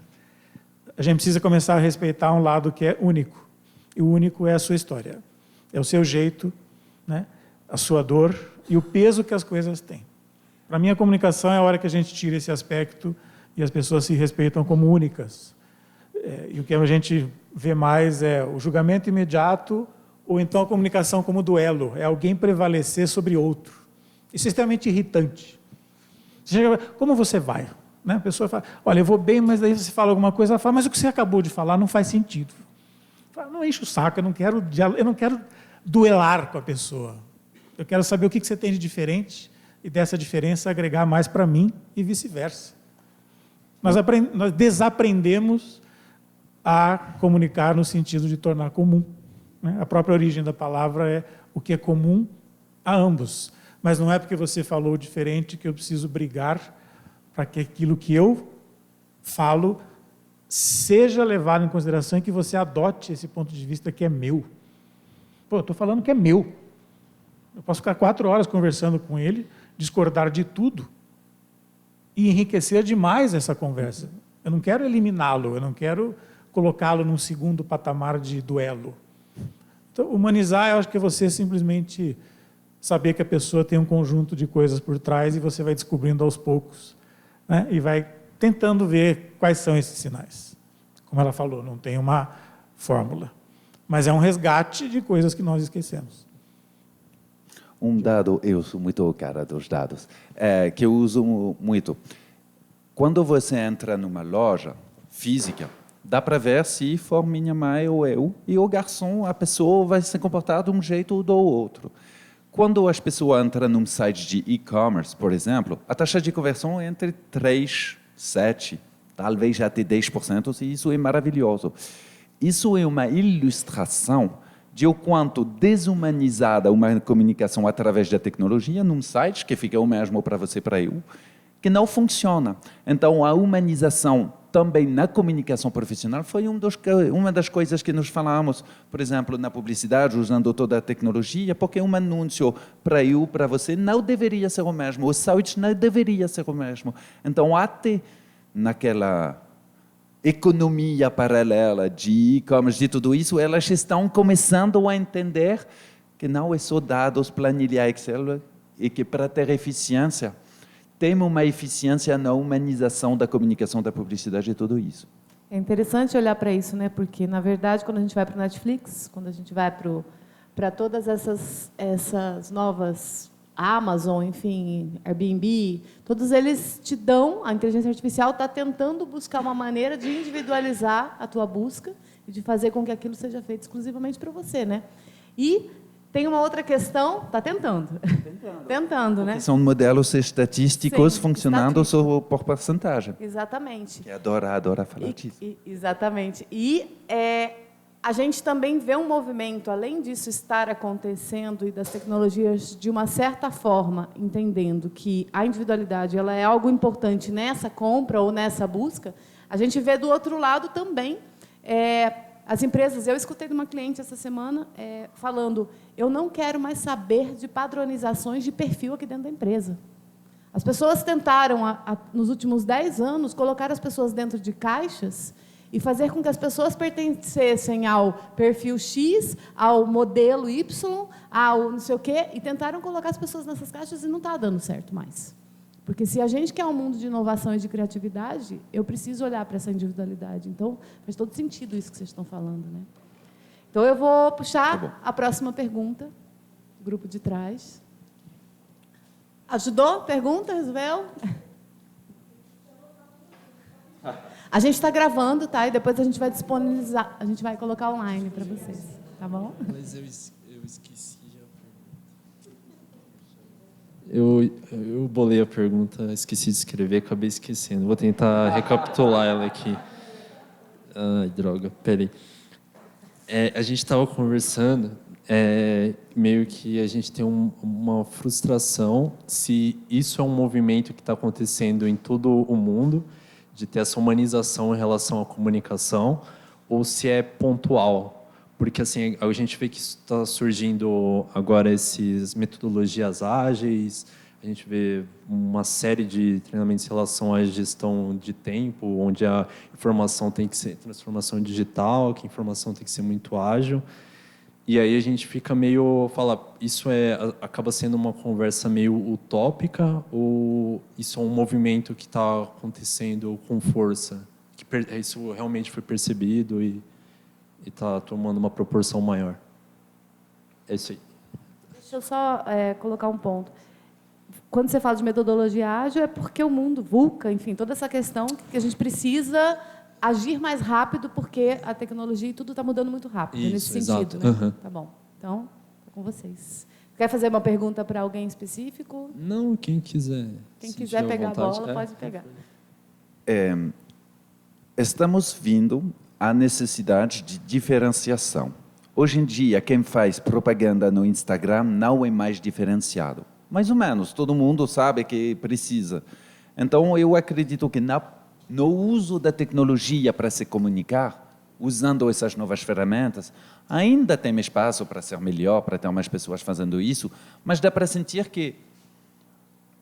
A gente precisa começar a respeitar um lado que é único. E o único é a sua história. É o seu jeito, né? A sua dor e o peso que as coisas têm. Para mim, a comunicação é a hora que a gente tira esse aspecto e as pessoas se respeitam como únicas. E o que a gente vê mais é o julgamento imediato ou então a comunicação como duelo. É alguém prevalecer sobre outro. Isso é extremamente irritante. Você chega, como você vai? Né? A pessoa fala, olha, eu vou bem, mas daí você fala alguma coisa, ela fala, mas o que você acabou de falar não faz sentido. Fala, não enche o saco, eu não quero duelar com a pessoa. Eu quero saber o que você tem de diferente e dessa diferença agregar mais para mim e vice-versa. Nós desaprendemos a comunicar no sentido de tornar comum. Né? A própria origem da palavra é o que é comum a ambos. Mas não é porque você falou diferente que eu preciso brigar para que aquilo que eu falo seja levado em consideração e que você adote esse ponto de vista que é meu. Pô, eu estou falando que é meu. Eu posso ficar 4 horas conversando com ele, discordar de tudo e enriquecer demais essa conversa. Eu não quero eliminá-lo, eu não quero colocá-lo num segundo patamar de duelo. Então, humanizar, eu acho que é você simplesmente saber que a pessoa tem um conjunto de coisas por trás e você vai descobrindo aos poucos, né? E vai tentando ver quais são esses sinais. Como ela falou, não tem uma fórmula, mas é um resgate de coisas que nós esquecemos. Um dado, eu sou muito cara dos dados, que eu uso muito. Quando você entra numa loja física, dá para ver se for minha mãe ou eu, e o garçom, a pessoa vai se comportar de um jeito ou do outro. Quando as pessoas entram num site de e-commerce, por exemplo, a taxa de conversão é entre 3%, 7%, talvez até 10%, e isso é maravilhoso. Isso é uma ilustração de o quanto desumanizada uma comunicação através da tecnologia num site, que fica o mesmo para você e para eu, que não funciona. Então, a humanização também na comunicação profissional foi uma das coisas que nós falamos, por exemplo, na publicidade, usando toda a tecnologia, porque um anúncio para eu, para você, não deveria ser o mesmo, o site não deveria ser o mesmo. Então, até naquela economia paralela de e-commerce, de tudo isso, elas estão começando a entender que não é só dados, planilha Excel, e que para ter eficiência, tem uma eficiência na humanização da comunicação, da publicidade e tudo isso. É interessante olhar para isso, né? Porque, na verdade, quando a gente vai para o Netflix, quando a gente vai para todas essas novas Amazon, enfim, Airbnb, todos eles te dão, a inteligência artificial está tentando buscar uma maneira de individualizar a tua busca e de fazer com que aquilo seja feito exclusivamente para você, né? E tem uma outra questão, está tentando. Tentando, né? São modelos estatísticos. Sim, funcionando só por porcentagem. Exatamente. Que adora falar disso. Exatamente. E a gente também vê um movimento, além disso estar acontecendo e das tecnologias, de uma certa forma, entendendo que a individualidade ela é algo importante nessa compra ou nessa busca, a gente vê do outro lado também as empresas. Eu escutei de uma cliente essa semana falando: eu não quero mais saber de padronizações de perfil aqui dentro da empresa. As pessoas tentaram, nos últimos 10 anos, colocar as pessoas dentro de caixas e fazer com que as pessoas pertencessem ao perfil X, ao modelo Y, ao não sei o quê, e tentaram colocar as pessoas nessas caixas e não está dando certo mais. Porque se a gente quer um mundo de inovação e de criatividade, eu preciso olhar para essa individualidade. Então, faz todo sentido isso que vocês estão falando, né? Então, eu vou puxar a próxima pergunta, grupo de trás. Ajudou? Pergunta, Resolveu? A gente está gravando, tá? E depois a gente vai disponibilizar, a gente vai colocar online para vocês, tá bom? Mas eu esqueci já a pergunta. Eu bolei a pergunta, esqueci de escrever, acabei esquecendo. Vou tentar recapitular ela aqui. Ai, droga, peraí. A gente estava conversando, meio que a gente tem uma frustração se isso é um movimento que está acontecendo em todo o mundo, de ter essa humanização em relação à comunicação, ou se é pontual. Porque assim, a gente vê que está surgindo agora essas metodologias ágeis, a gente vê uma série de treinamentos em relação à gestão de tempo, onde a informação tem que ser transformação digital, que a informação tem que ser muito ágil. E aí a gente fica meio... isso acaba sendo uma conversa meio utópica ou isso é um movimento que está acontecendo com força? Que isso realmente foi percebido e está tomando uma proporção maior? É isso aí. Deixa eu só colocar um ponto. Quando você fala de metodologia ágil, é porque o mundo, VUCA, enfim, toda essa questão que a gente precisa agir mais rápido porque a tecnologia e tudo está mudando muito rápido. Isso, nesse sentido. Né? Uhum. Tá bom. Então, estou com vocês. Quer fazer uma pergunta para alguém específico? Não, quem quiser. Quem quiser pegar a bola, pode pegar. Estamos vindo à necessidade de diferenciação. Hoje em dia, quem faz propaganda no Instagram não é mais diferenciado. Mais ou menos, todo mundo sabe que precisa. Então, eu acredito que no uso da tecnologia para se comunicar, usando essas novas ferramentas, ainda tem espaço para ser melhor, para ter mais pessoas fazendo isso, mas dá para sentir que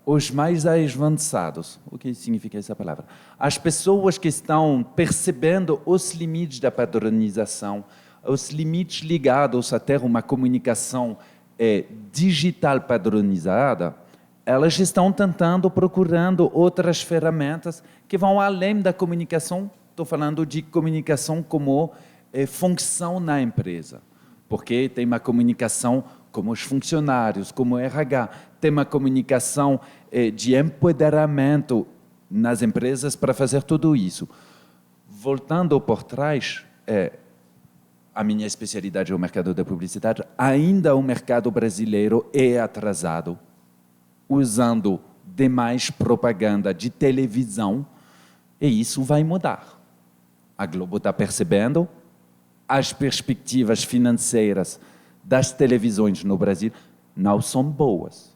os mais avançados, o que significa essa palavra? As pessoas que estão percebendo os limites da padronização, os limites ligados a ter uma comunicação digital padronizada, elas estão procurando outras ferramentas que vão além da comunicação. Estou falando de comunicação como função na empresa, porque tem uma comunicação como os funcionários, como o RH, tem uma comunicação de empoderamento nas empresas para fazer tudo isso. Voltando por trás, a minha especialidade é o mercado da publicidade, ainda o mercado brasileiro é atrasado, usando demais propaganda de televisão, e isso vai mudar. A Globo está percebendo, as perspectivas financeiras das televisões no Brasil não são boas.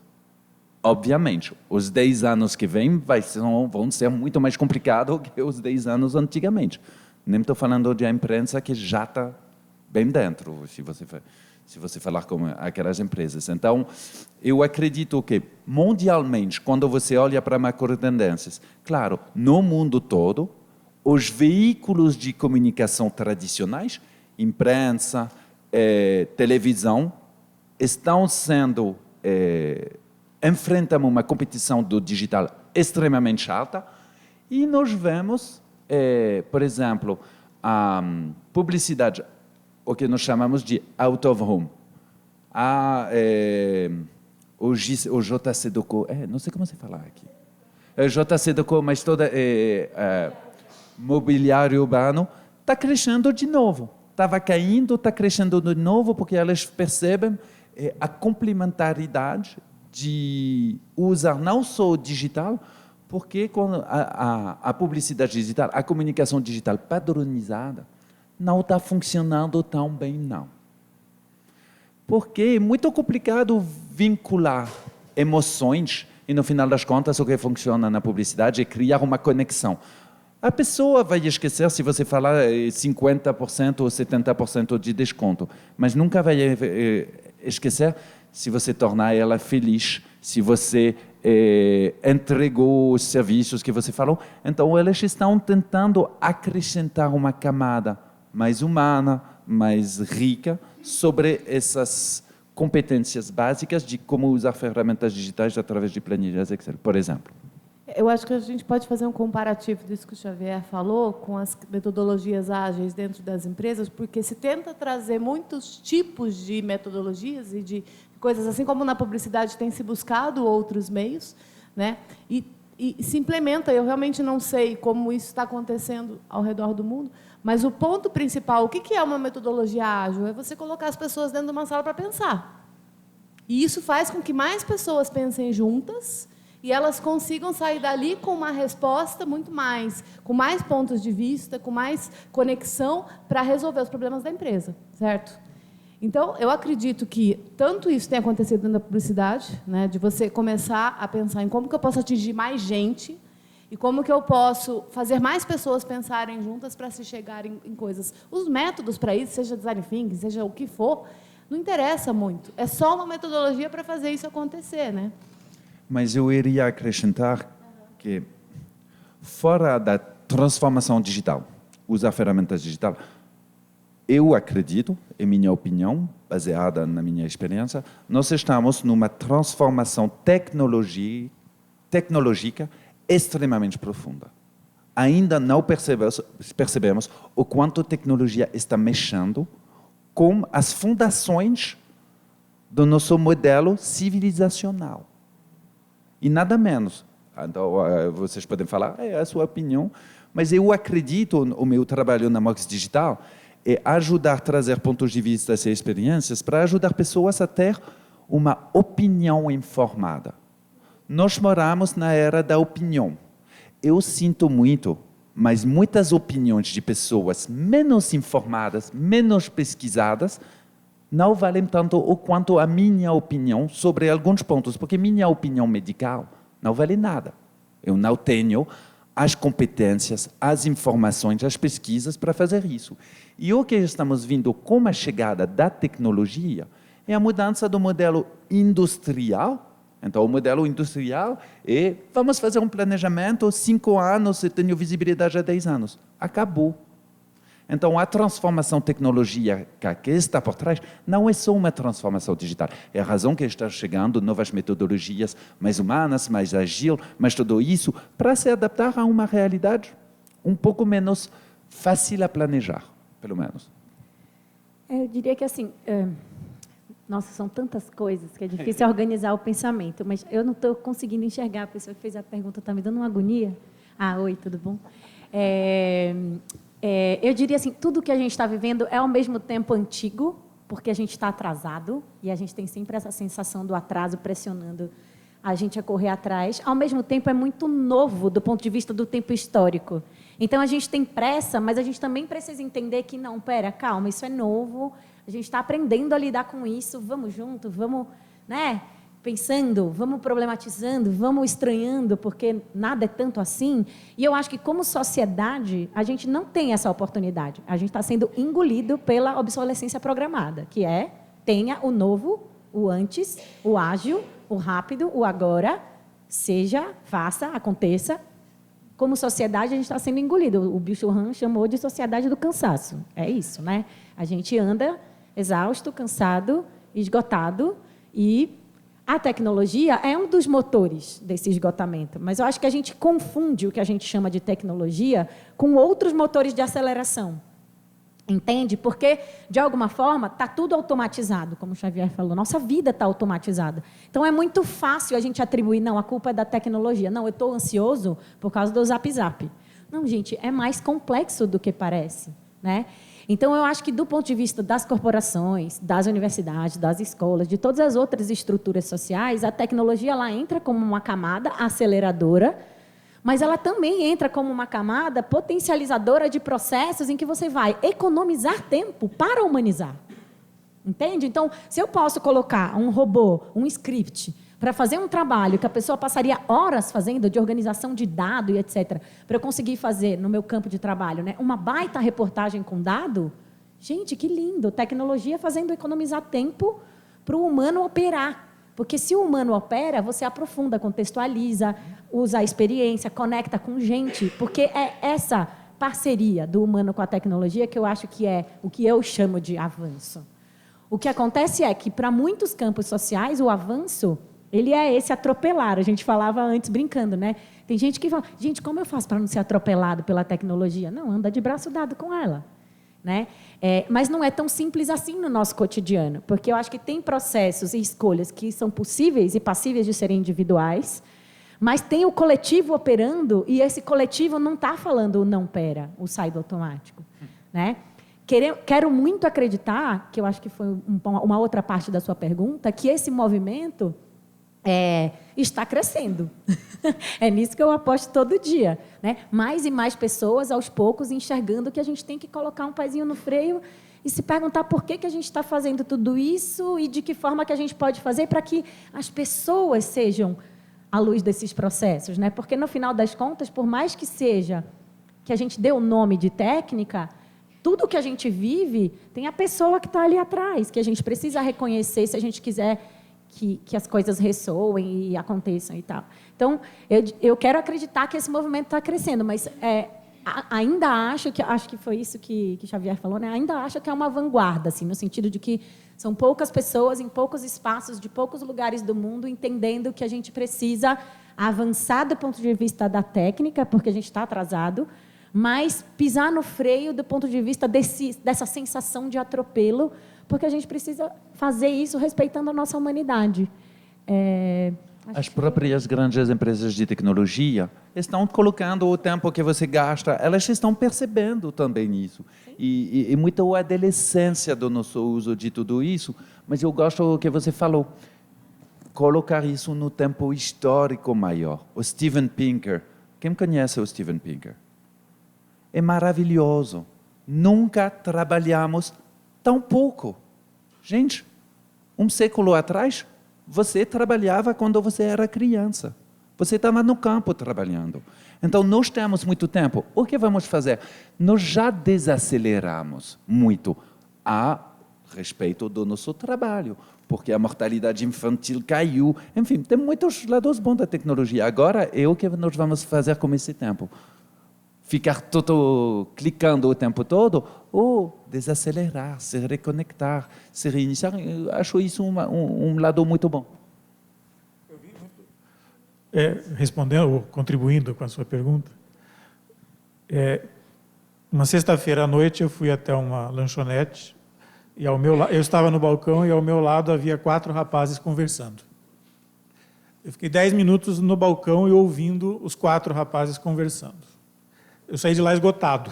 Obviamente, os 10 anos que vêm vão ser muito mais complicados que os 10 anos antigamente. Nem estou falando de a imprensa que já está bem dentro, se você falar com aquelas empresas. Então, eu acredito que, mundialmente, quando você olha para macro-tendências, claro, no mundo todo, os veículos de comunicação tradicionais, imprensa, televisão, estão sendo enfrentam uma competição do digital extremamente alta, e nós vemos, por exemplo, a publicidade, o que nós chamamos de out of home. O JCDecaux, não sei como se fala aqui. O JCDecaux, mas toda mobiliário urbano está crescendo de novo. Estava caindo, está crescendo de novo, porque elas percebem a complementaridade de usar não só o digital, porque quando a publicidade digital, a comunicação digital padronizada, não está funcionando tão bem, não. Porque é muito complicado vincular emoções e, no final das contas, o que funciona na publicidade é criar uma conexão. A pessoa vai esquecer se você falar 50% ou 70% de desconto, mas nunca vai esquecer se você tornar ela feliz, se você entregou os serviços que você falou. Então, elas estão tentando acrescentar uma camada mais humana, mais rica, sobre essas competências básicas de como usar ferramentas digitais através de planilhas Excel, por exemplo. Eu acho que a gente pode fazer um comparativo disso que o Xavier falou com as metodologias ágeis dentro das empresas, porque se tenta trazer muitos tipos de metodologias e de coisas, assim como na publicidade tem se buscado outros meios, né? E se implementa. Eu realmente não sei como isso está acontecendo ao redor do mundo, mas o ponto principal, o que é uma metodologia ágil? É você colocar as pessoas dentro de uma sala para pensar. E isso faz com que mais pessoas pensem juntas e elas consigam sair dali com uma resposta com mais pontos de vista, com mais conexão para resolver os problemas da empresa, certo? Então, eu acredito que tanto isso tem acontecido dentro da publicidade, né, de você começar a pensar em como que eu posso atingir mais gente e como que eu posso fazer mais pessoas pensarem juntas para se chegarem em coisas. Os métodos para isso, seja design thinking, seja o que for, não interessa muito. É só uma metodologia para fazer isso acontecer, né? Mas eu iria acrescentar que, fora da transformação digital, usar ferramentas digitais, eu acredito, em minha opinião, baseada na minha experiência, nós estamos numa transformação tecnológica extremamente profunda. Ainda não percebemos o quanto a tecnologia está mexendo com as fundações do nosso modelo civilizacional. E nada menos. Então, vocês podem falar, é a sua opinião, mas eu acredito, o meu trabalho na Mox Digital é ajudar a trazer pontos de vista e experiências para ajudar pessoas a ter uma opinião informada. Nós moramos na era da opinião. Eu sinto muito, mas muitas opiniões de pessoas menos informadas, menos pesquisadas, não valem tanto o quanto a minha opinião sobre alguns pontos, porque minha opinião medical não vale nada. Eu não tenho as competências, as informações, as pesquisas para fazer isso. E o que estamos vendo com a chegada da tecnologia é a mudança do modelo industrial. Então, o modelo industrial é, vamos fazer um planejamento, 5 anos, eu tenho visibilidade há 10 anos. Acabou. Então, a transformação tecnológica que está por trás não é só uma transformação digital. É a razão que está chegando novas metodologias mais humanas, mais ágil, mas tudo isso para se adaptar a uma realidade um pouco menos fácil a planejar, pelo menos. Eu diria que assim, nossa, são tantas coisas que é difícil organizar o pensamento, mas eu não estou conseguindo enxergar. A pessoa que fez a pergunta está me dando uma agonia. Ah, oi, tudo bom? Eu diria assim, tudo que a gente está vivendo é ao mesmo tempo antigo, porque a gente está atrasado, e a gente tem sempre essa sensação do atraso pressionando a gente a correr atrás. Ao mesmo tempo, é muito novo do ponto de vista do tempo histórico. Então, a gente tem pressa, mas a gente também precisa entender que, não, pera, calma, isso é novo, a gente está aprendendo a lidar com isso, vamos junto, vamos, né, pensando, vamos problematizando, vamos estranhando, porque nada é tanto assim. E eu acho que, como sociedade, a gente não tem essa oportunidade. A gente está sendo engolido pela obsolescência programada, que é, tenha o novo, o antes, o ágil, o rápido, o agora, seja, faça, aconteça. Como sociedade, a gente está sendo engolido. O Bill Churran chamou de sociedade do cansaço. É isso, né? A gente anda exausto, cansado, esgotado, e a tecnologia é um dos motores desse esgotamento. Mas eu acho que a gente confunde o que a gente chama de tecnologia com outros motores de aceleração. Entende? Porque, de alguma forma, está tudo automatizado, como o Xavier falou. Nossa vida está automatizada. Então, é muito fácil a gente atribuir, não, a culpa é da tecnologia. Não, eu estou ansioso por causa do Zap Zap. Não, gente, é mais complexo do que parece, né? Então, eu acho que, do ponto de vista das corporações, das universidades, das escolas, de todas as outras estruturas sociais, a tecnologia ela entra como uma camada aceleradora, mas ela também entra como uma camada potencializadora de processos em que você vai economizar tempo para humanizar. Entende? Então, se eu posso colocar um robô, um script, para fazer um trabalho que a pessoa passaria horas fazendo, de organização de dado e etc., para eu conseguir fazer, no meu campo de trabalho, né, uma baita reportagem com dado, gente, que lindo! Tecnologia fazendo economizar tempo para o humano operar. Porque se o humano opera, você aprofunda, contextualiza, usa a experiência, conecta com gente. Porque é essa parceria do humano com a tecnologia que eu acho que é o que eu chamo de avanço. O que acontece é que, para muitos campos sociais, o avanço ele é esse atropelar. A gente falava antes, brincando, né? Tem gente que fala, gente, como eu faço para não ser atropelado pela tecnologia? Não, anda de braço dado com ela. Né? Mas não é tão simples assim no nosso cotidiano, porque eu acho que tem processos e escolhas que são possíveis e passíveis de serem individuais, mas tem o coletivo operando e esse coletivo não está falando o não pera, o sai do automático. Né? Quero muito acreditar, que eu acho que foi uma outra parte da sua pergunta, que esse movimento está crescendo. É nisso que eu aposto todo dia. Né? Mais e mais pessoas, aos poucos, enxergando que a gente tem que colocar um pezinho no freio e se perguntar por que a gente está fazendo tudo isso e de que forma que a gente pode fazer para que as pessoas sejam à luz desses processos. Né? Porque, no final das contas, por mais que seja que a gente dê o nome de técnica, tudo que a gente vive tem a pessoa que está ali atrás, que a gente precisa reconhecer se a gente quiser que as coisas ressoem e aconteçam e tal. Então, eu quero acreditar que esse movimento está crescendo, mas ainda acho que foi isso que Xavier falou, né? Ainda acho que é uma vanguarda, assim, no sentido de que são poucas pessoas em poucos espaços, de poucos lugares do mundo, entendendo que a gente precisa avançar do ponto de vista da técnica, porque a gente está atrasado, mas pisar no freio do ponto de vista dessa sensação de atropelo, porque a gente precisa fazer isso respeitando a nossa humanidade. As próprias grandes empresas de tecnologia estão colocando o tempo que você gasta, elas estão percebendo também isso. E muito a adolescência do nosso uso de tudo isso, mas eu gosto do que você falou, colocar isso no tempo histórico maior. O Steven Pinker, quem conhece o Steven Pinker? É maravilhoso. Nunca trabalhamos tão pouco. Gente, um século atrás, você trabalhava quando você era criança. Você estava no campo trabalhando. Então, nós temos muito tempo. O que vamos fazer? Nós já desaceleramos muito a respeito do nosso trabalho, porque a mortalidade infantil caiu. Enfim, tem muitos lados bons da tecnologia. Agora, é o que nós vamos fazer com esse tempo. Ficar todo clicando o tempo todo ou desacelerar, se reconectar, se reiniciar. Eu acho isso um lado muito bom. Respondendo ou contribuindo com a sua pergunta, uma sexta-feira à noite eu fui até uma lanchonete e eu estava no balcão e ao meu lado havia 4 rapazes conversando. Eu fiquei 10 minutos no balcão e ouvindo os 4 rapazes conversando. Eu saí de lá esgotado.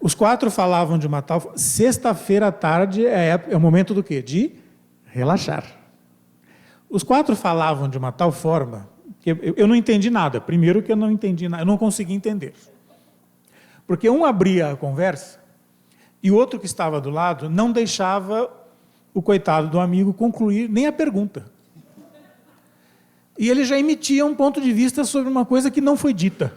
Os 4 falavam de uma tal... Sexta-feira à tarde é o momento do quê? De relaxar. Os 4 falavam de uma tal forma que eu não entendi nada. Primeiro que eu não entendi nada, eu não consegui entender. Porque um abria a conversa e o outro que estava do lado não deixava o coitado do amigo concluir nem a pergunta. E ele já emitia um ponto de vista sobre uma coisa que não foi dita.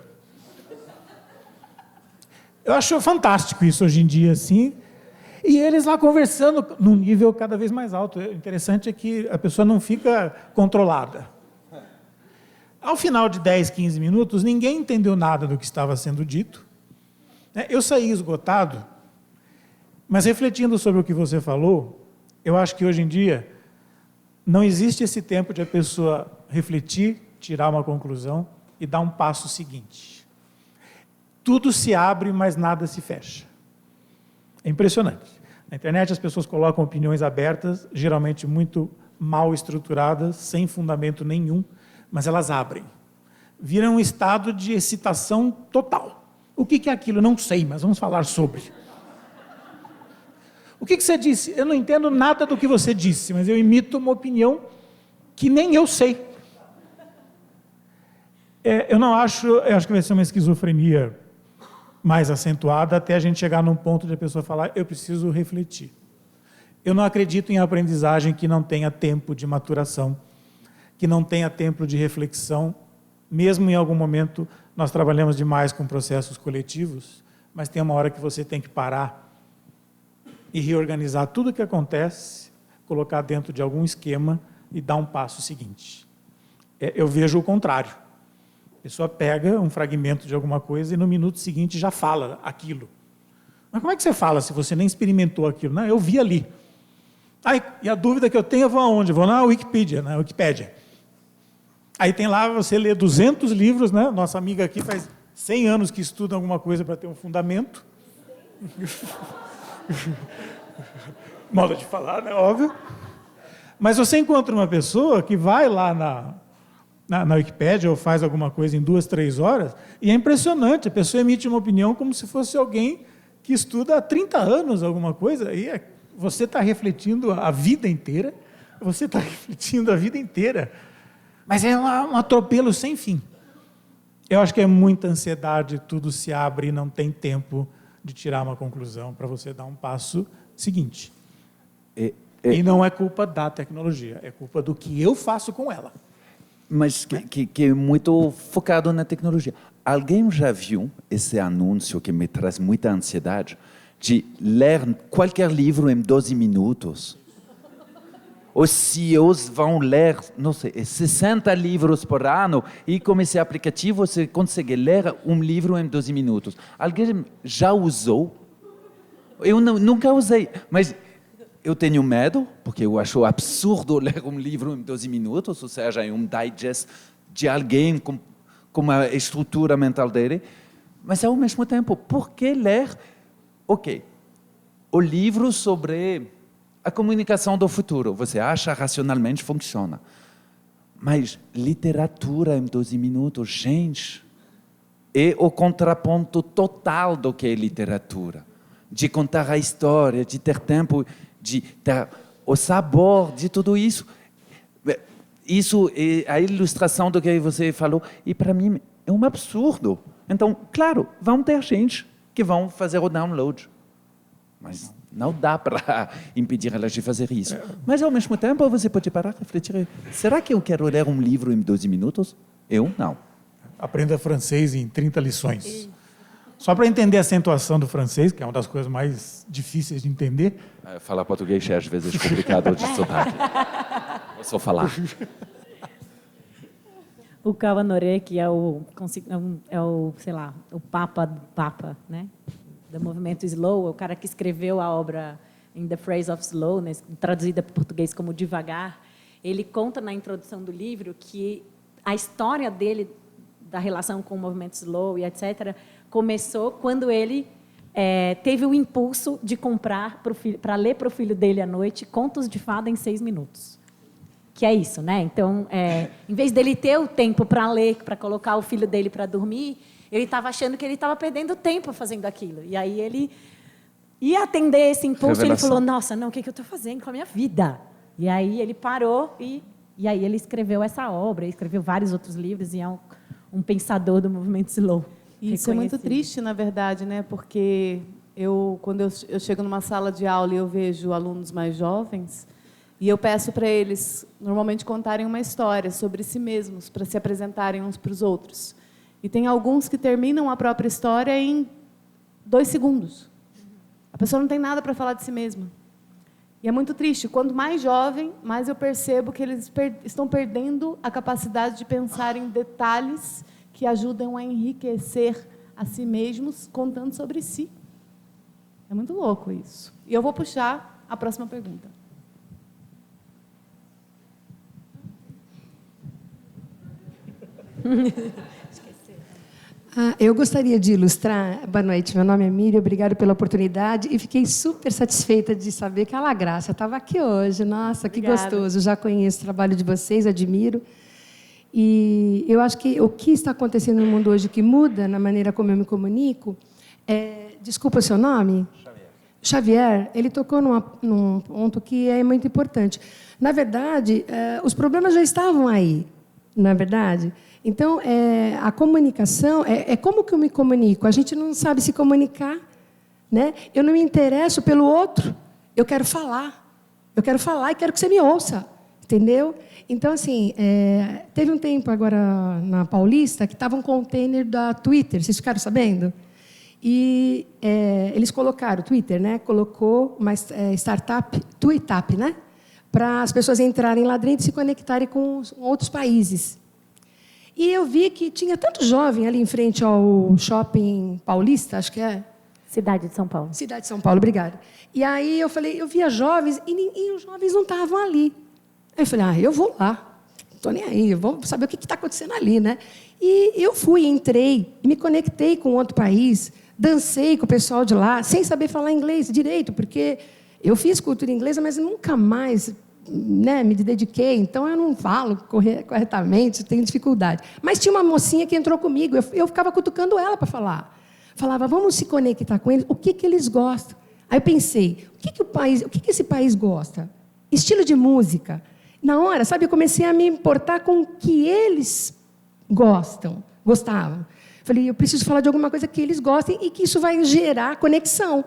Eu acho fantástico isso hoje em dia, assim. E eles lá conversando num nível cada vez mais alto. O interessante é que a pessoa não fica controlada. Ao final de 10, 15 minutos, ninguém entendeu nada do que estava sendo dito. Eu saí esgotado, mas refletindo sobre o que você falou, eu acho que hoje em dia não existe esse tempo de a pessoa refletir, tirar uma conclusão e dar um passo seguinte. Tudo se abre, mas nada se fecha. É impressionante. Na internet as pessoas colocam opiniões abertas, geralmente muito mal estruturadas, sem fundamento nenhum, mas elas abrem. Viram um estado de excitação total. O que é aquilo? Não sei, mas vamos falar sobre. O que você disse? Eu não entendo nada do que você disse, mas eu imito uma opinião que nem eu sei. Eu acho que vai ser uma esquizofrenia mais acentuada até a gente chegar num ponto de a pessoa falar, eu preciso refletir. Eu não acredito em aprendizagem que não tenha tempo de maturação, que não tenha tempo de reflexão, mesmo em algum momento nós trabalhamos demais com processos coletivos, mas tem uma hora que você tem que parar e reorganizar tudo o que acontece, colocar dentro de algum esquema e dar um passo seguinte. Eu vejo o contrário. A pessoa pega um fragmento de alguma coisa e no minuto seguinte já fala aquilo. Mas como é que você fala se você nem experimentou aquilo? Não, eu vi ali. E a dúvida que eu tenho, eu vou aonde? Eu vou na Wikipédia. Aí tem lá, você lê 200 livros, né? Nossa amiga aqui faz 100 anos que estuda alguma coisa para ter um fundamento. Modo de falar, né? Óbvio. Mas você encontra uma pessoa que vai lá na Wikipédia ou faz alguma coisa em 2, 3 horas e é impressionante. A pessoa emite uma opinião como se fosse alguém que estuda há 30 anos alguma coisa e você está refletindo a vida inteira. Mas é um atropelo sem fim. Eu acho que é muita ansiedade, tudo se abre e não tem tempo de tirar uma conclusão para você dar um passo seguinte. E não é culpa da tecnologia, é culpa do que eu faço com ela. Mas que é muito focado na tecnologia. Alguém já viu esse anúncio que me traz muita ansiedade de ler qualquer livro em 12 minutos? Os CEOs vão ler, não sei, 60 livros por ano e com esse aplicativo você consegue ler um livro em 12 minutos. Alguém já usou? Eu nunca usei, mas eu tenho medo, porque eu acho absurdo ler um livro em 12 minutos, ou seja, um digest de alguém com a estrutura mental dele. Mas, ao mesmo tempo, por que ler? Ok, o livro sobre a comunicação do futuro, você acha racionalmente funciona. Mas literatura em 12 minutos, gente, é o contraponto total do que é literatura. De contar a história, de ter tempo, de ter o sabor de tudo isso. Isso é a ilustração do que você falou. E, para mim, é um absurdo. Então, claro, vão ter gente que vão fazer o download. Mas Não dá para impedir elas de fazer isso. Mas, ao mesmo tempo, você pode parar e refletir. Será que eu quero ler um livro em 12 minutos? Eu não. Aprenda francês em 30 lições. Só para entender a acentuação do francês, que é uma das coisas mais difíceis de entender. Falar português é às vezes complicado de sotaque. Vou só falar. O Cauã Noré, que é o, sei lá, o papa, né, do movimento Slow, o cara que escreveu a obra In the Phrase of Slowness, traduzida para português como Devagar. Ele conta na introdução do livro que a história dele, da relação com o movimento Slow e etc., começou quando ele teve o impulso de comprar para ler para o filho dele à noite contos de fada em 6 minutos. Que é isso, né? Então, em vez dele ter o tempo para ler, para colocar o filho dele para dormir, ele estava achando que ele estava perdendo tempo fazendo aquilo. E aí ele ia atender esse impulso e ele falou, nossa, não, o que eu estou fazendo com a minha vida? E aí ele parou e aí ele escreveu essa obra, escreveu vários outros livros e é um pensador do movimento Slow. Isso é muito triste, na verdade, né? Porque quando eu chego numa sala de aula e eu vejo alunos mais jovens, e eu peço para eles, normalmente, contarem uma história sobre si mesmos, para se apresentarem uns para os outros. E tem alguns que terminam a própria história em 2 segundos. A pessoa não tem nada para falar de si mesma. E é muito triste. Quanto mais jovem, mais eu percebo que eles estão perdendo a capacidade de pensar em detalhes que ajudam a enriquecer a si mesmos, contando sobre si. É muito louco isso. E eu vou puxar a próxima pergunta. Eu gostaria de ilustrar. Boa noite, meu nome é Miriam, obrigada pela oportunidade e fiquei super satisfeita de saber que a La Graça estava aqui hoje. Nossa, que Obrigada. gostoso, já conheço o trabalho de vocês, admiro. E eu acho que o que está acontecendo no mundo hoje que muda na maneira como eu me comunico desculpa o seu nome? Xavier, ele tocou num ponto que é muito importante. Na verdade, os problemas já estavam aí, não é verdade? Então, a comunicação é como que eu me comunico. A gente não sabe se comunicar, né? Eu não me interesso pelo outro. Eu quero falar e quero que você me ouça, entendeu? Então, assim, teve um tempo agora na Paulista que estava um container da Twitter. Vocês ficaram sabendo? E eles colocaram, o Twitter, né? Colocou uma startup, Tweetup, né? Para as pessoas entrarem lá dentro e se conectarem com outros países. E eu vi que tinha tanto jovem ali em frente ao shopping paulista, acho que é. Cidade de São Paulo. Cidade de São Paulo, obrigada. E aí eu falei, eu via jovens e os jovens não estavam ali. Aí eu falei, eu vou lá, não estou nem aí, eu vou saber o que está acontecendo ali, né? E eu fui, entrei, me conectei com outro país, dancei com o pessoal de lá, sem saber falar inglês direito, porque eu fiz cultura inglesa, mas nunca mais, né, me dediquei, então eu não falo corretamente, tenho dificuldade. Mas tinha uma mocinha que entrou comigo, eu ficava cutucando ela para falar. Falava, vamos se conectar com eles, o que eles gostam? Aí eu pensei, o que esse país gosta? Estilo de música. Na hora, sabe, eu comecei a me importar com o que eles gostavam. Falei, eu preciso falar de alguma coisa que eles gostem e que isso vai gerar conexão.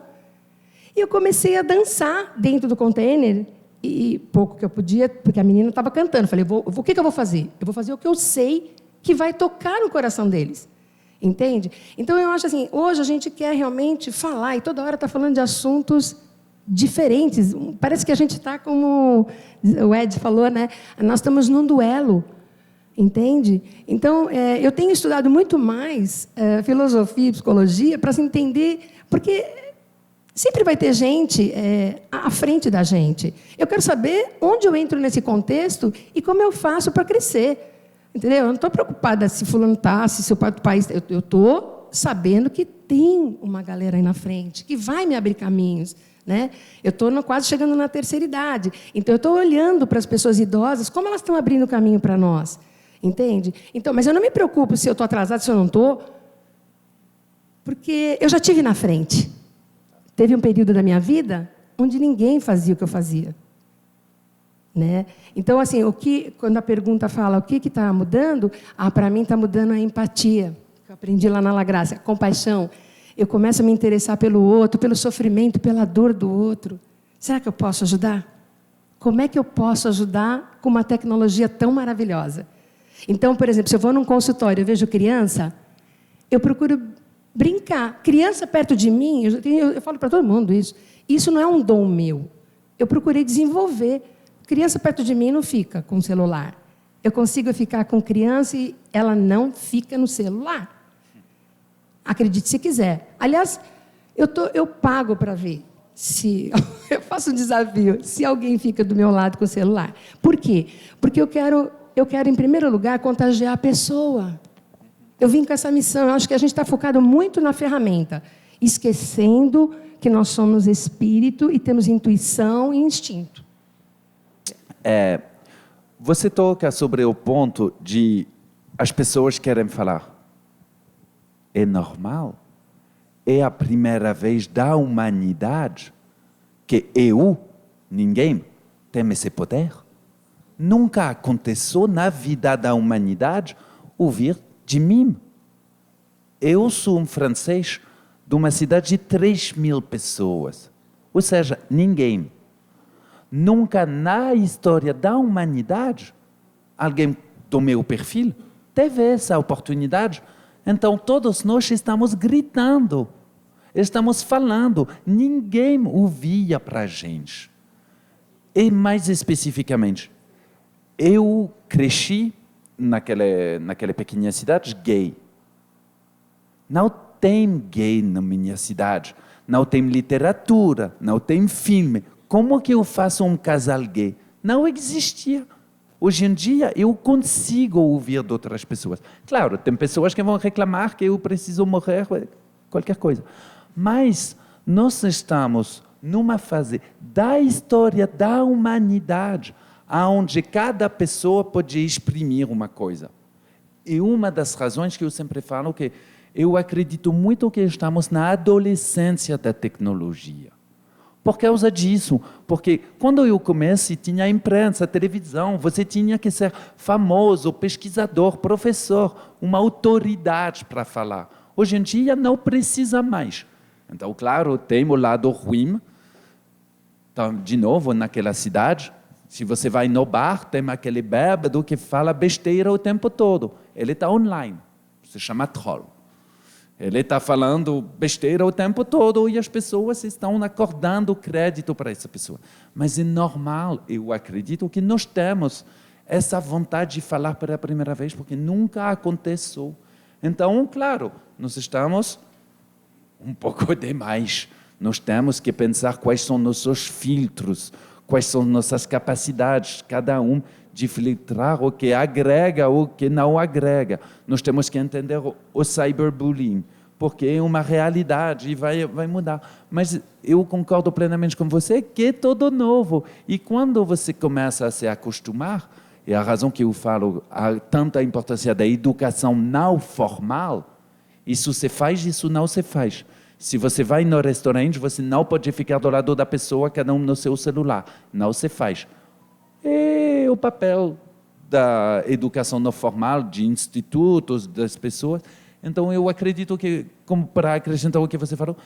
E eu comecei a dançar dentro do container, e pouco que eu podia, porque a menina estava cantando. Falei, o que eu vou fazer? Eu vou fazer o que eu sei que vai tocar no coração deles. Entende? Então, eu acho assim, hoje a gente quer realmente falar, e toda hora está falando de assuntos diferentes. Parece que a gente está, como o Ed falou, né? Nós estamos num duelo, entende? Então, eu tenho estudado muito mais filosofia e psicologia para se entender, porque sempre vai ter gente à frente da gente. Eu quero saber onde eu entro nesse contexto e como eu faço para crescer. Entendeu? Eu não estou preocupada se fulano está, se seu país... Eu estou sabendo que tem uma galera aí na frente, que vai me abrir caminhos. Né? Eu estou quase chegando na terceira idade. Então, eu estou olhando para as pessoas idosas, como elas estão abrindo caminho para nós. Entende? Então, mas eu não me preocupo se eu estou atrasada, se eu não estou, porque eu já estive na frente. Teve um período da minha vida onde ninguém fazia o que eu fazia. Né? Então, assim, quando a pergunta fala o que está mudando, para mim está mudando a empatia, que eu aprendi lá na La Graça, a compaixão. eu começo a me interessar pelo outro, pelo sofrimento, pela dor do outro. Será que eu posso ajudar? Como é que eu posso ajudar com uma tecnologia tão maravilhosa? Então, por exemplo, se eu vou num consultório e vejo criança, eu procuro brincar. Criança perto de mim, eu falo para todo mundo isso. Isso não é um dom meu. Eu procurei desenvolver. Criança perto de mim não fica com o celular. Eu consigo ficar com criança e ela não fica no celular. Acredite se quiser. Aliás, eu pago para ver. Se eu faço um desafio, se alguém fica do meu lado com o celular. Por quê? Porque eu quero, em primeiro lugar, contagiar a pessoa. Eu vim com essa missão. Eu acho que a gente está focado muito na ferramenta, esquecendo que nós somos espírito e temos intuição e instinto. Você toca sobre o ponto de as pessoas querem falar. É normal. É a primeira vez da humanidade que ninguém, tem esse poder. Nunca aconteceu na vida da humanidade ouvir de mim. Eu sou um francês de uma cidade de 3.000 pessoas. Ou seja, ninguém. Nunca na história da humanidade alguém do meu perfil teve essa oportunidade. Então, todos nós estamos gritando, estamos falando. Ninguém ouvia para a gente. E, mais especificamente, eu cresci naquela pequena cidade gay. Não tem gay na minha cidade. Não tem literatura, não tem filme. Como que eu faço um casal gay? Não existia. Hoje em dia, eu consigo ouvir de outras pessoas. Claro, tem pessoas que vão reclamar que eu preciso morrer, qualquer coisa. Mas nós estamos numa fase da história da humanidade, onde cada pessoa pode exprimir uma coisa. E uma das razões que eu sempre falo é que eu acredito muito que estamos na adolescência da tecnologia. Por causa disso, porque quando eu comecei, tinha imprensa, televisão, você tinha que ser famoso, pesquisador, professor, uma autoridade para falar. Hoje em dia não precisa mais. Então, claro, tem o lado ruim. Então, de novo, naquela cidade, se você vai no bar, tem aquele bêbado que fala besteira o tempo todo. Ele está online, se chama troll. Ele está falando besteira o tempo todo e as pessoas estão acordando crédito para essa pessoa. Mas é normal, eu acredito que nós temos essa vontade de falar pela primeira vez, porque nunca aconteceu. Então, claro, nós estamos um pouco demais. Nós temos que pensar quais são nossos filtros, quais são nossas capacidades, cada um de filtrar o que agrega ou o que não agrega. Nós temos que entender o cyberbullying, porque é uma realidade e vai mudar. Mas eu concordo plenamente com você que é tudo novo. E quando você começa a se acostumar, é a razão que eu falo, há tanta importância da educação não formal, isso se faz, isso não se faz. Se você vai no restaurante, você não pode ficar do lado da pessoa, cada um no seu celular. Não se faz. É o papel da educação não formal, de institutos, das pessoas. Então, eu acredito que, como para acrescentar o que você falou,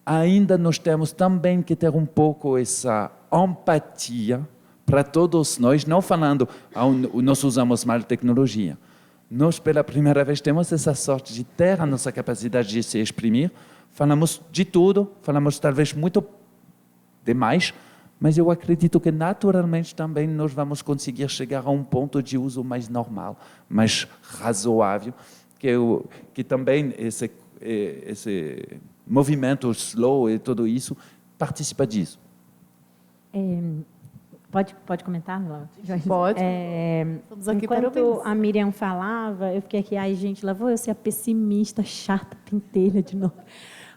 ainda nós temos também que ter um pouco essa empatia para todos nós, não falando, nós usamos mal tecnologia. Nós, pela primeira vez, temos essa sorte de ter a nossa capacidade de se exprimir. Falamos de tudo, falamos talvez muito demais, mas eu acredito que naturalmente também nós vamos conseguir chegar a um ponto de uso mais normal, mais razoável, que também esse movimento slow e tudo isso participa disso. Pode comentar, Laura? Pode. Estamos aqui para enquanto a Miriam falava, eu fiquei aqui, ai, gente, lá vou eu ser a pessimista, chata, pentelha de novo.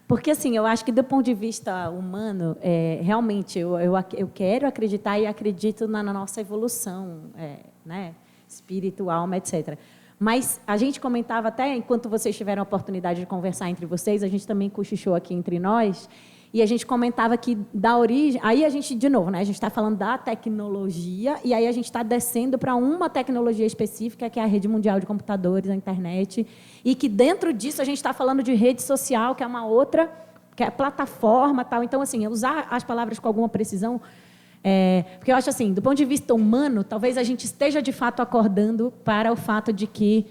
Porque, assim, eu acho que, do ponto de vista humano, realmente, eu quero acreditar e acredito na nossa evolução, né? Espírito, alma, etc. Mas a gente comentava até, enquanto vocês tiveram a oportunidade de conversar entre vocês, a gente também cochichou aqui entre nós, e a gente comentava que da origem... Aí a gente, de novo, né, a gente está falando da tecnologia, e aí a gente está descendo para uma tecnologia específica, que é a rede mundial de computadores, a internet, e que dentro disso a gente está falando de rede social, que é uma outra, que é plataforma, tal. Então, assim, usar as palavras com alguma precisão, porque eu acho assim, do ponto de vista humano, talvez a gente esteja de fato acordando para o fato de que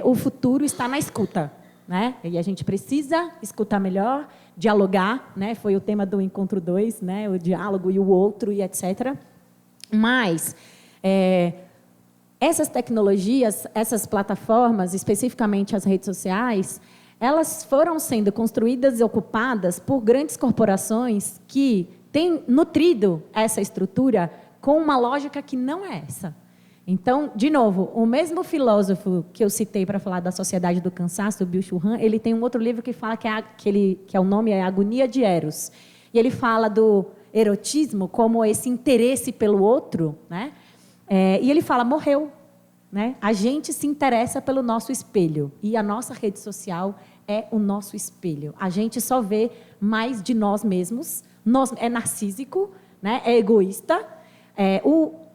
o futuro está na escuta, né? E a gente precisa escutar melhor, dialogar, né? Foi o tema do Encontro 2, né? O diálogo e o outro, e etc. Mas essas tecnologias, essas plataformas, especificamente as redes sociais, elas foram sendo construídas e ocupadas por grandes corporações que têm nutrido essa estrutura com uma lógica que não é essa. Então, de novo, o mesmo filósofo que eu citei para falar da Sociedade do Cansaço, o Byung-Chul Han, ele tem um outro livro que fala que o nome é Agonia de Eros. E ele fala do erotismo como esse interesse pelo outro, né? E ele fala, morreu. Né? A gente se interessa pelo nosso espelho. E a nossa rede social é o nosso espelho. A gente só vê mais de nós mesmos. É narcísico, né? É egoísta.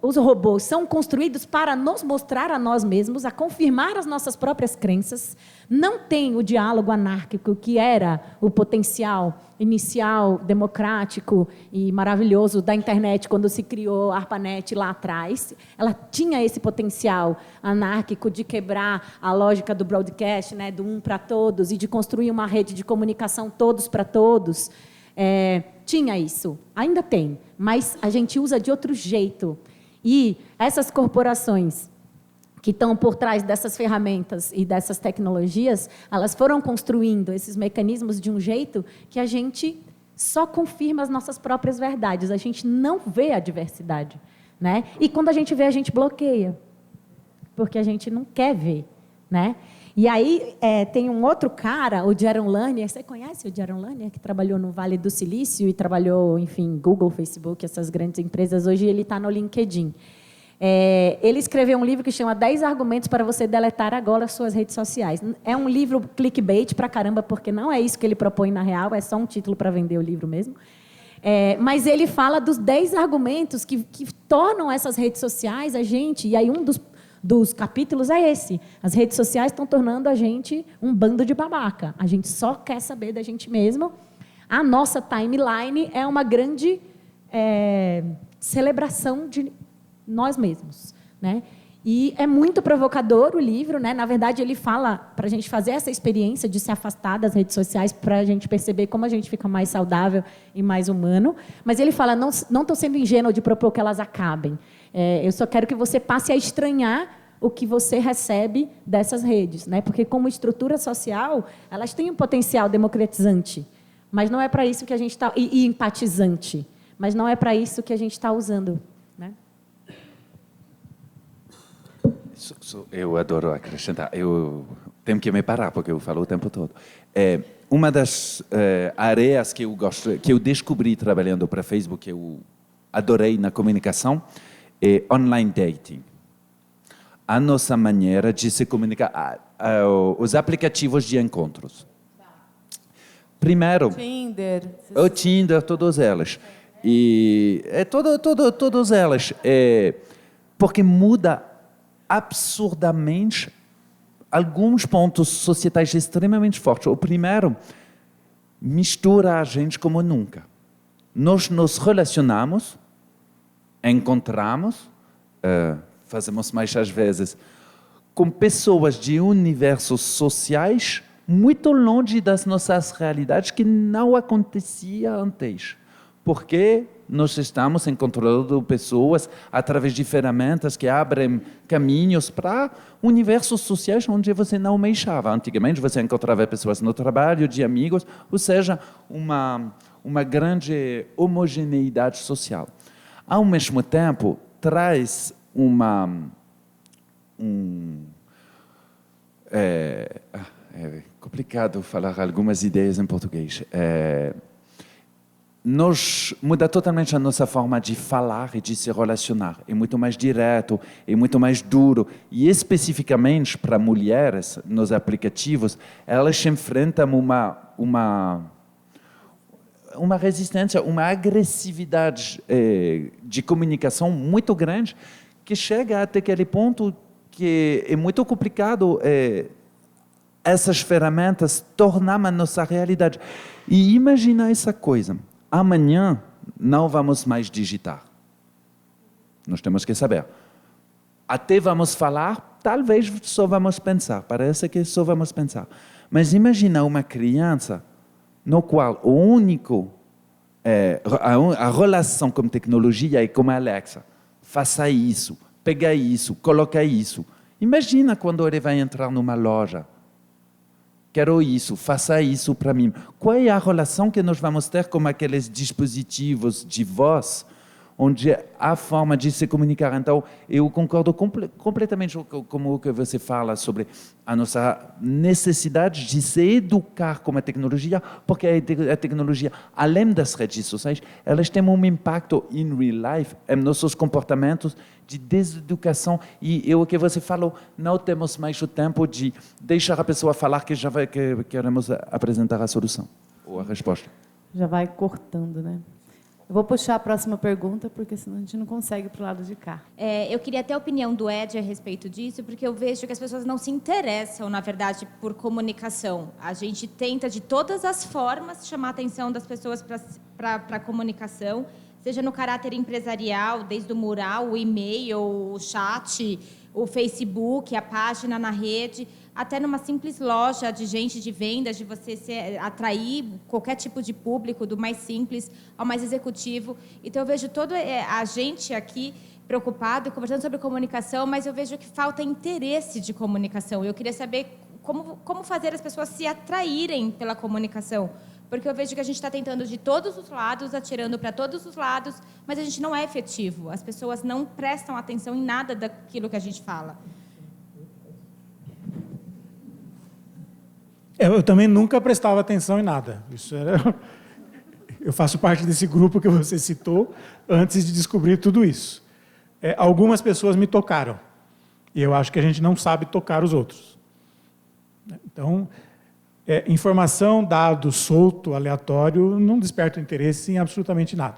Os robôs são construídos para nos mostrar a nós mesmos, a confirmar as nossas próprias crenças. Não tem o diálogo anárquico, que era o potencial inicial, democrático e maravilhoso da internet, quando se criou a ARPANET lá atrás. Ela tinha esse potencial anárquico de quebrar a lógica do broadcast, né, do um para todos, e de construir uma rede de comunicação todos para todos. Tinha isso, ainda tem, mas a gente usa de outro jeito. E essas corporações que estão por trás dessas ferramentas e dessas tecnologias, elas foram construindo esses mecanismos de um jeito que a gente só confirma as nossas próprias verdades, a gente não vê a diversidade, né? E quando a gente vê, a gente bloqueia, porque a gente não quer ver, né? E aí tem um outro cara, o Jaron Lanier, você conhece o Jaron Lanier, que trabalhou no Vale do Silício e trabalhou, enfim, Google, Facebook, essas grandes empresas. Hoje ele está no LinkedIn. Ele escreveu um livro que chama 10 argumentos para você deletar agora as suas redes sociais. É um livro clickbait pra caramba, porque não é isso que ele propõe na real, é só um título para vender o livro mesmo. Mas ele fala dos 10 argumentos que tornam essas redes sociais a gente, e aí um dos capítulos é esse. As redes sociais estão tornando a gente um bando de babaca. A gente só quer saber da gente mesmo. A nossa timeline é uma grande celebração de nós mesmos, né? E é muito provocador o livro, né? Na verdade, ele fala para a gente fazer essa experiência de se afastar das redes sociais para a gente perceber como a gente fica mais saudável e mais humano. Mas ele fala, não estou sendo ingênuo de propor que elas acabem. Eu só quero que você passe a estranhar o que você recebe dessas redes, né? Porque, como estrutura social, elas têm um potencial democratizante, mas não é para isso que a gente está... E empatizante, mas não é para isso que a gente está usando, né? Eu adoro acrescentar. Eu tenho que me parar, porque eu falo o tempo todo. Uma das áreas que eu gosto, que eu descobri trabalhando para Facebook, que eu adorei na comunicação, é online dating. A nossa maneira de se comunicar, os aplicativos de encontros. Primeiro, o Tinder, todas elas. E todas elas. Porque muda absurdamente alguns pontos societais extremamente fortes. O primeiro, mistura a gente como nunca. Nós nos relacionamos, encontramos, fazemos mais às vezes, com pessoas de universos sociais muito longe das nossas realidades, que não acontecia antes. Porque nós estamos encontrando pessoas através de ferramentas que abrem caminhos para universos sociais onde você não almejava. Antigamente você encontrava pessoas no trabalho, de amigos, ou seja, uma grande homogeneidade social. Ao mesmo tempo, traz é complicado falar algumas ideias em português. Muda totalmente a nossa forma de falar e de se relacionar. É muito mais direto, é muito mais duro. E especificamente para mulheres, nos aplicativos, elas enfrentam uma resistência, uma agressividade de comunicação muito grande, que chega até aquele ponto que é muito complicado essas ferramentas tornar a nossa realidade. E imagina essa coisa, amanhã não vamos mais digitar. Nós temos que saber. Até vamos falar, talvez só vamos pensar, parece que só vamos pensar. Mas imagina uma criança no qual o único, a relação com tecnologia é como a Alexa. Faça isso, pega isso, coloca isso. Imagina quando ele vai entrar numa loja. Quero isso, faça isso para mim. Qual é a relação que nós vamos ter com aqueles dispositivos de voz, onde há forma de se comunicar? Então, eu concordo completamente com o que você fala sobre a nossa necessidade de se educar com a tecnologia, porque a tecnologia, além das redes sociais, elas têm um impacto in real life, em nossos comportamentos de deseducação. E o que você falou, não temos mais o tempo de deixar a pessoa falar que queremos apresentar a solução ou a resposta. Já vai cortando, né? Eu vou puxar a próxima pergunta, porque senão a gente não consegue para o lado de cá. Eu queria ter a opinião do Ed a respeito disso, porque eu vejo que as pessoas não se interessam, na verdade, por comunicação. A gente tenta, de todas as formas, chamar a atenção das pessoas para a comunicação, seja no caráter empresarial, desde o mural, o e-mail, o chat, o Facebook, a página na rede, até numa simples loja de gente de vendas, de você atrair qualquer tipo de público, do mais simples ao mais executivo. Então, eu vejo toda a gente aqui preocupado, conversando sobre comunicação, mas eu vejo que falta interesse de comunicação. Eu queria saber como fazer as pessoas se atraírem pela comunicação, porque eu vejo que a gente está tentando de todos os lados, atirando para todos os lados, mas a gente não é efetivo. As pessoas não prestam atenção em nada daquilo que a gente fala. Eu também nunca prestava atenção em nada. Eu faço parte desse grupo que você citou antes de descobrir tudo isso. Algumas pessoas me tocaram. E eu acho que a gente não sabe tocar os outros. Então, informação, dado solto, aleatório, não desperta interesse em absolutamente nada.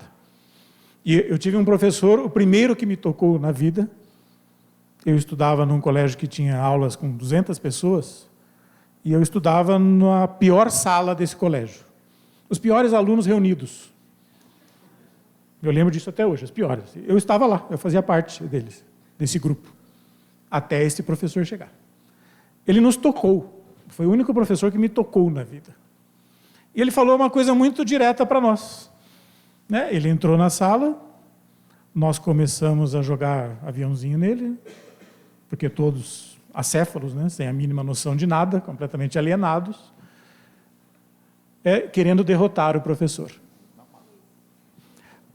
E eu tive um professor, o primeiro que me tocou na vida. Eu estudava num colégio que tinha aulas com 200 pessoas. E eu estudava na pior sala desse colégio. Os piores alunos reunidos. Eu lembro disso até hoje, os piores. Eu estava lá, eu fazia parte deles, desse grupo, até esse professor chegar. Ele nos tocou. Foi o único professor que me tocou na vida. E ele falou uma coisa muito direta para nós. Ele entrou na sala, nós começamos a jogar aviãozinho nele, porque todos acéfalos, sem a mínima noção de nada, completamente alienados, querendo derrotar o professor.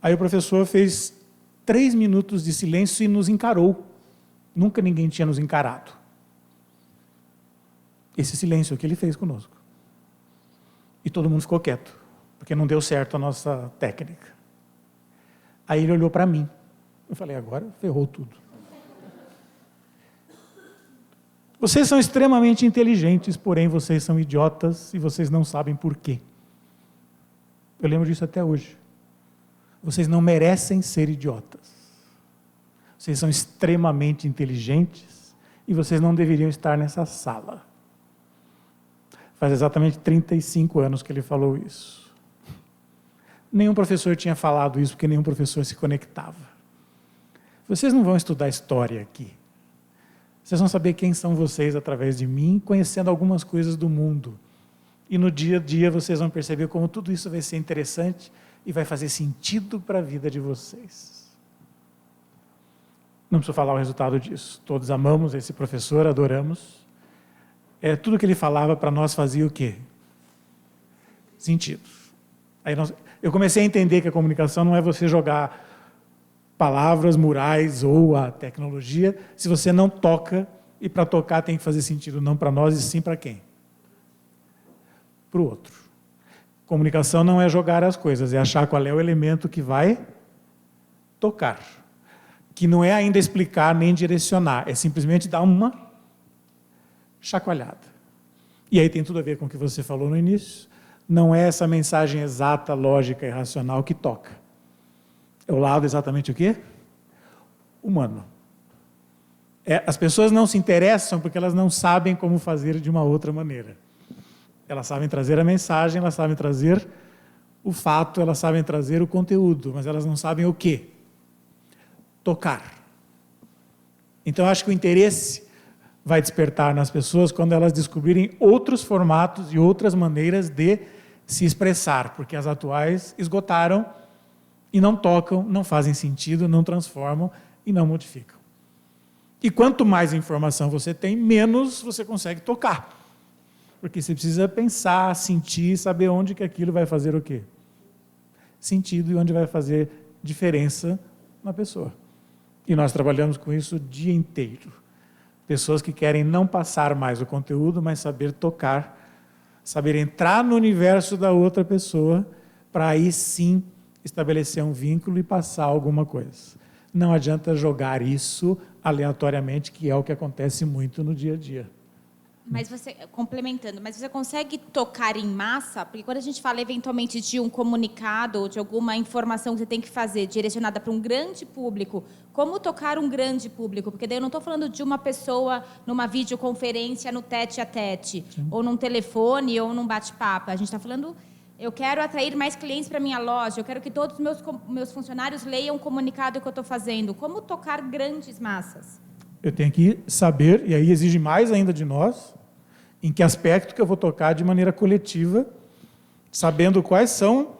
Aí o professor fez 3 minutos de silêncio e nos encarou. Nunca ninguém tinha nos encarado. Esse silêncio que ele fez conosco. E todo mundo ficou quieto, porque não deu certo a nossa técnica. Aí ele olhou para mim. Eu falei, agora ferrou tudo. Vocês são extremamente inteligentes, porém vocês são idiotas e vocês não sabem por quê. Eu lembro disso até hoje. Vocês não merecem ser idiotas. Vocês são extremamente inteligentes e vocês não deveriam estar nessa sala. Faz exatamente 35 anos que ele falou isso. Nenhum professor tinha falado isso, porque nenhum professor se conectava. Vocês não vão estudar história aqui. Vocês vão saber quem são vocês através de mim, conhecendo algumas coisas do mundo. E no dia a dia vocês vão perceber como tudo isso vai ser interessante e vai fazer sentido para a vida de vocês. Não preciso falar o resultado disso. Todos amamos esse professor, adoramos. Tudo que ele falava para nós fazia o quê? Sentido. Aí eu comecei a entender que a comunicação não é você jogar palavras, murais ou a tecnologia, se você não toca, e para tocar tem que fazer sentido não para nós, e sim para quem? Para o outro. Comunicação não é jogar as coisas, é achar qual é o elemento que vai tocar. Que não é ainda explicar nem direcionar, é simplesmente dar uma chacoalhada. E aí tem tudo a ver com o que você falou no início. não é essa mensagem exata, lógica e racional que toca. É o lado exatamente o quê? Humano. As pessoas não se interessam porque elas não sabem como fazer de uma outra maneira. Elas sabem trazer a mensagem, elas sabem trazer o fato, elas sabem trazer o conteúdo, mas elas não sabem o quê? Tocar. Então, acho que o interesse vai despertar nas pessoas quando elas descobrirem outros formatos e outras maneiras de se expressar, porque as atuais esgotaram e não tocam, não fazem sentido, não transformam e não modificam. E quanto mais informação você tem, menos você consegue tocar. Porque você precisa pensar, sentir, saber onde que aquilo vai fazer o quê? Sentido e onde vai fazer diferença na pessoa. E nós trabalhamos com isso o dia inteiro. Pessoas que querem não passar mais o conteúdo, mas saber tocar, saber entrar no universo da outra pessoa, para aí sim estabelecer um vínculo e passar alguma coisa. Não adianta jogar isso aleatoriamente, que é o que acontece muito no dia a dia. Mas você, complementando, mas você consegue tocar em massa? Porque quando a gente fala eventualmente de um comunicado ou de alguma informação que você tem que fazer direcionada para um grande público, como tocar um grande público? Porque daí eu não estou falando de uma pessoa numa videoconferência no tete-a-tete, ou num telefone, ou num bate-papo. A gente está falando, eu quero atrair mais clientes para a minha loja, eu quero que todos os meus funcionários leiam o comunicado que eu estou fazendo. Como tocar grandes massas? Eu tenho que saber, e aí exige mais ainda de nós, em que aspecto que eu vou tocar de maneira coletiva, sabendo quais são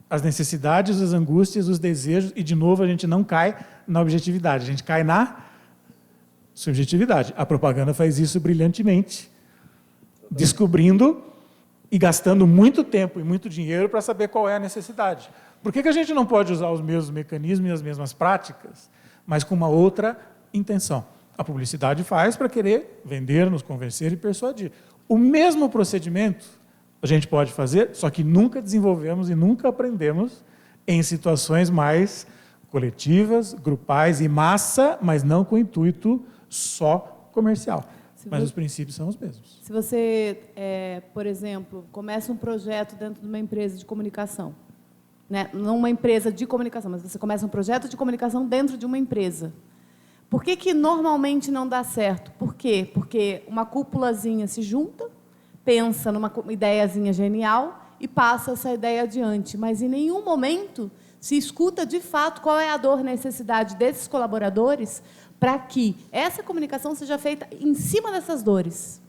as necessidades, as angústias, os desejos, e de novo a gente não cai na objetividade, a gente cai na subjetividade. A propaganda faz isso brilhantemente, descobrindo e gastando muito tempo e muito dinheiro para saber qual é a necessidade. Por que a gente não pode usar os mesmos mecanismos e as mesmas práticas, mas com uma outra intenção? A publicidade faz para querer vender, nos convencer e persuadir. O mesmo procedimento a gente pode fazer, só que nunca desenvolvemos e nunca aprendemos em situações mais coletivas, grupais e massa, mas não com intuito só comercial. Mas os princípios são os mesmos. Se você, por exemplo, começa um projeto dentro de uma empresa de comunicação, né? Não uma empresa de comunicação, mas você começa um projeto de comunicação dentro de uma empresa. Por que normalmente não dá certo? Por quê? Porque uma cúpulazinha se junta, pensa numa ideiazinha genial e passa essa ideia adiante, mas em nenhum momento se escuta de fato qual é a dor, necessidade desses colaboradores para que essa comunicação seja feita em cima dessas dores.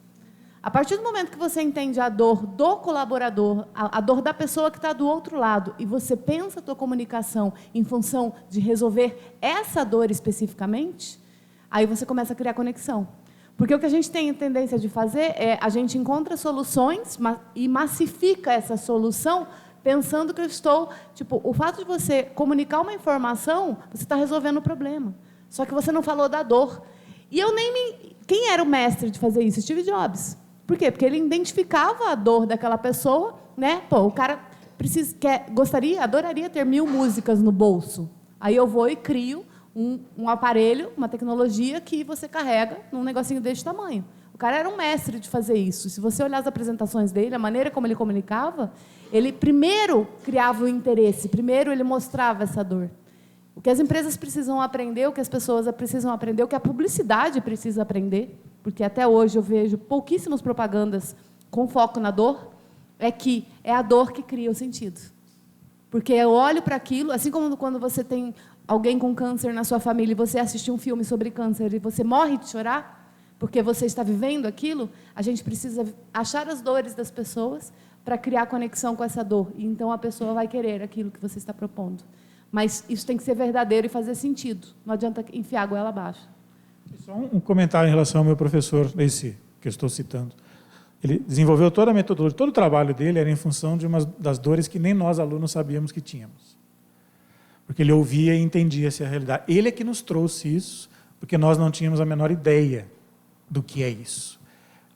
A partir do momento que você entende a dor do colaborador, a dor da pessoa que está do outro lado, e você pensa a tua comunicação em função de resolver essa dor especificamente, aí você começa a criar conexão. Porque o que a gente tem a tendência de fazer é a gente encontra soluções e massifica essa solução pensando que eu estou... Tipo, o fato de você comunicar uma informação, você está resolvendo o problema. Só que você não falou da dor. E eu nem me... Quem era o mestre de fazer isso? Steve Jobs. Por quê? Porque ele identificava a dor daquela pessoa, né? Pô, o cara adoraria ter 1000 músicas no bolso. Aí eu vou e crio um aparelho, uma tecnologia que você carrega num negocinho desse tamanho. O cara era um mestre de fazer isso. Se você olhar as apresentações dele, a maneira como ele comunicava, ele primeiro criava o interesse, primeiro ele mostrava essa dor. O que as empresas precisam aprender, o que as pessoas precisam aprender, o que a publicidade precisa aprender, porque até hoje eu vejo pouquíssimas propagandas com foco na dor, é que é a dor que cria o sentido. Porque eu olho para aquilo, assim como quando você tem alguém com câncer na sua família e você assiste um filme sobre câncer e você morre de chorar, porque você está vivendo aquilo, a gente precisa achar as dores das pessoas para criar conexão com essa dor. E então a pessoa vai querer aquilo que você está propondo. Mas isso tem que ser verdadeiro e fazer sentido. Não adianta enfiar a goela abaixo. Só um comentário em relação ao meu professor, esse que eu estou citando. Ele desenvolveu toda a metodologia, todo o trabalho dele era em função de uma das dores que nem nós, alunos, sabíamos que tínhamos. Porque ele ouvia e entendia essa realidade. Ele é que nos trouxe isso, porque nós não tínhamos a menor ideia do que é isso.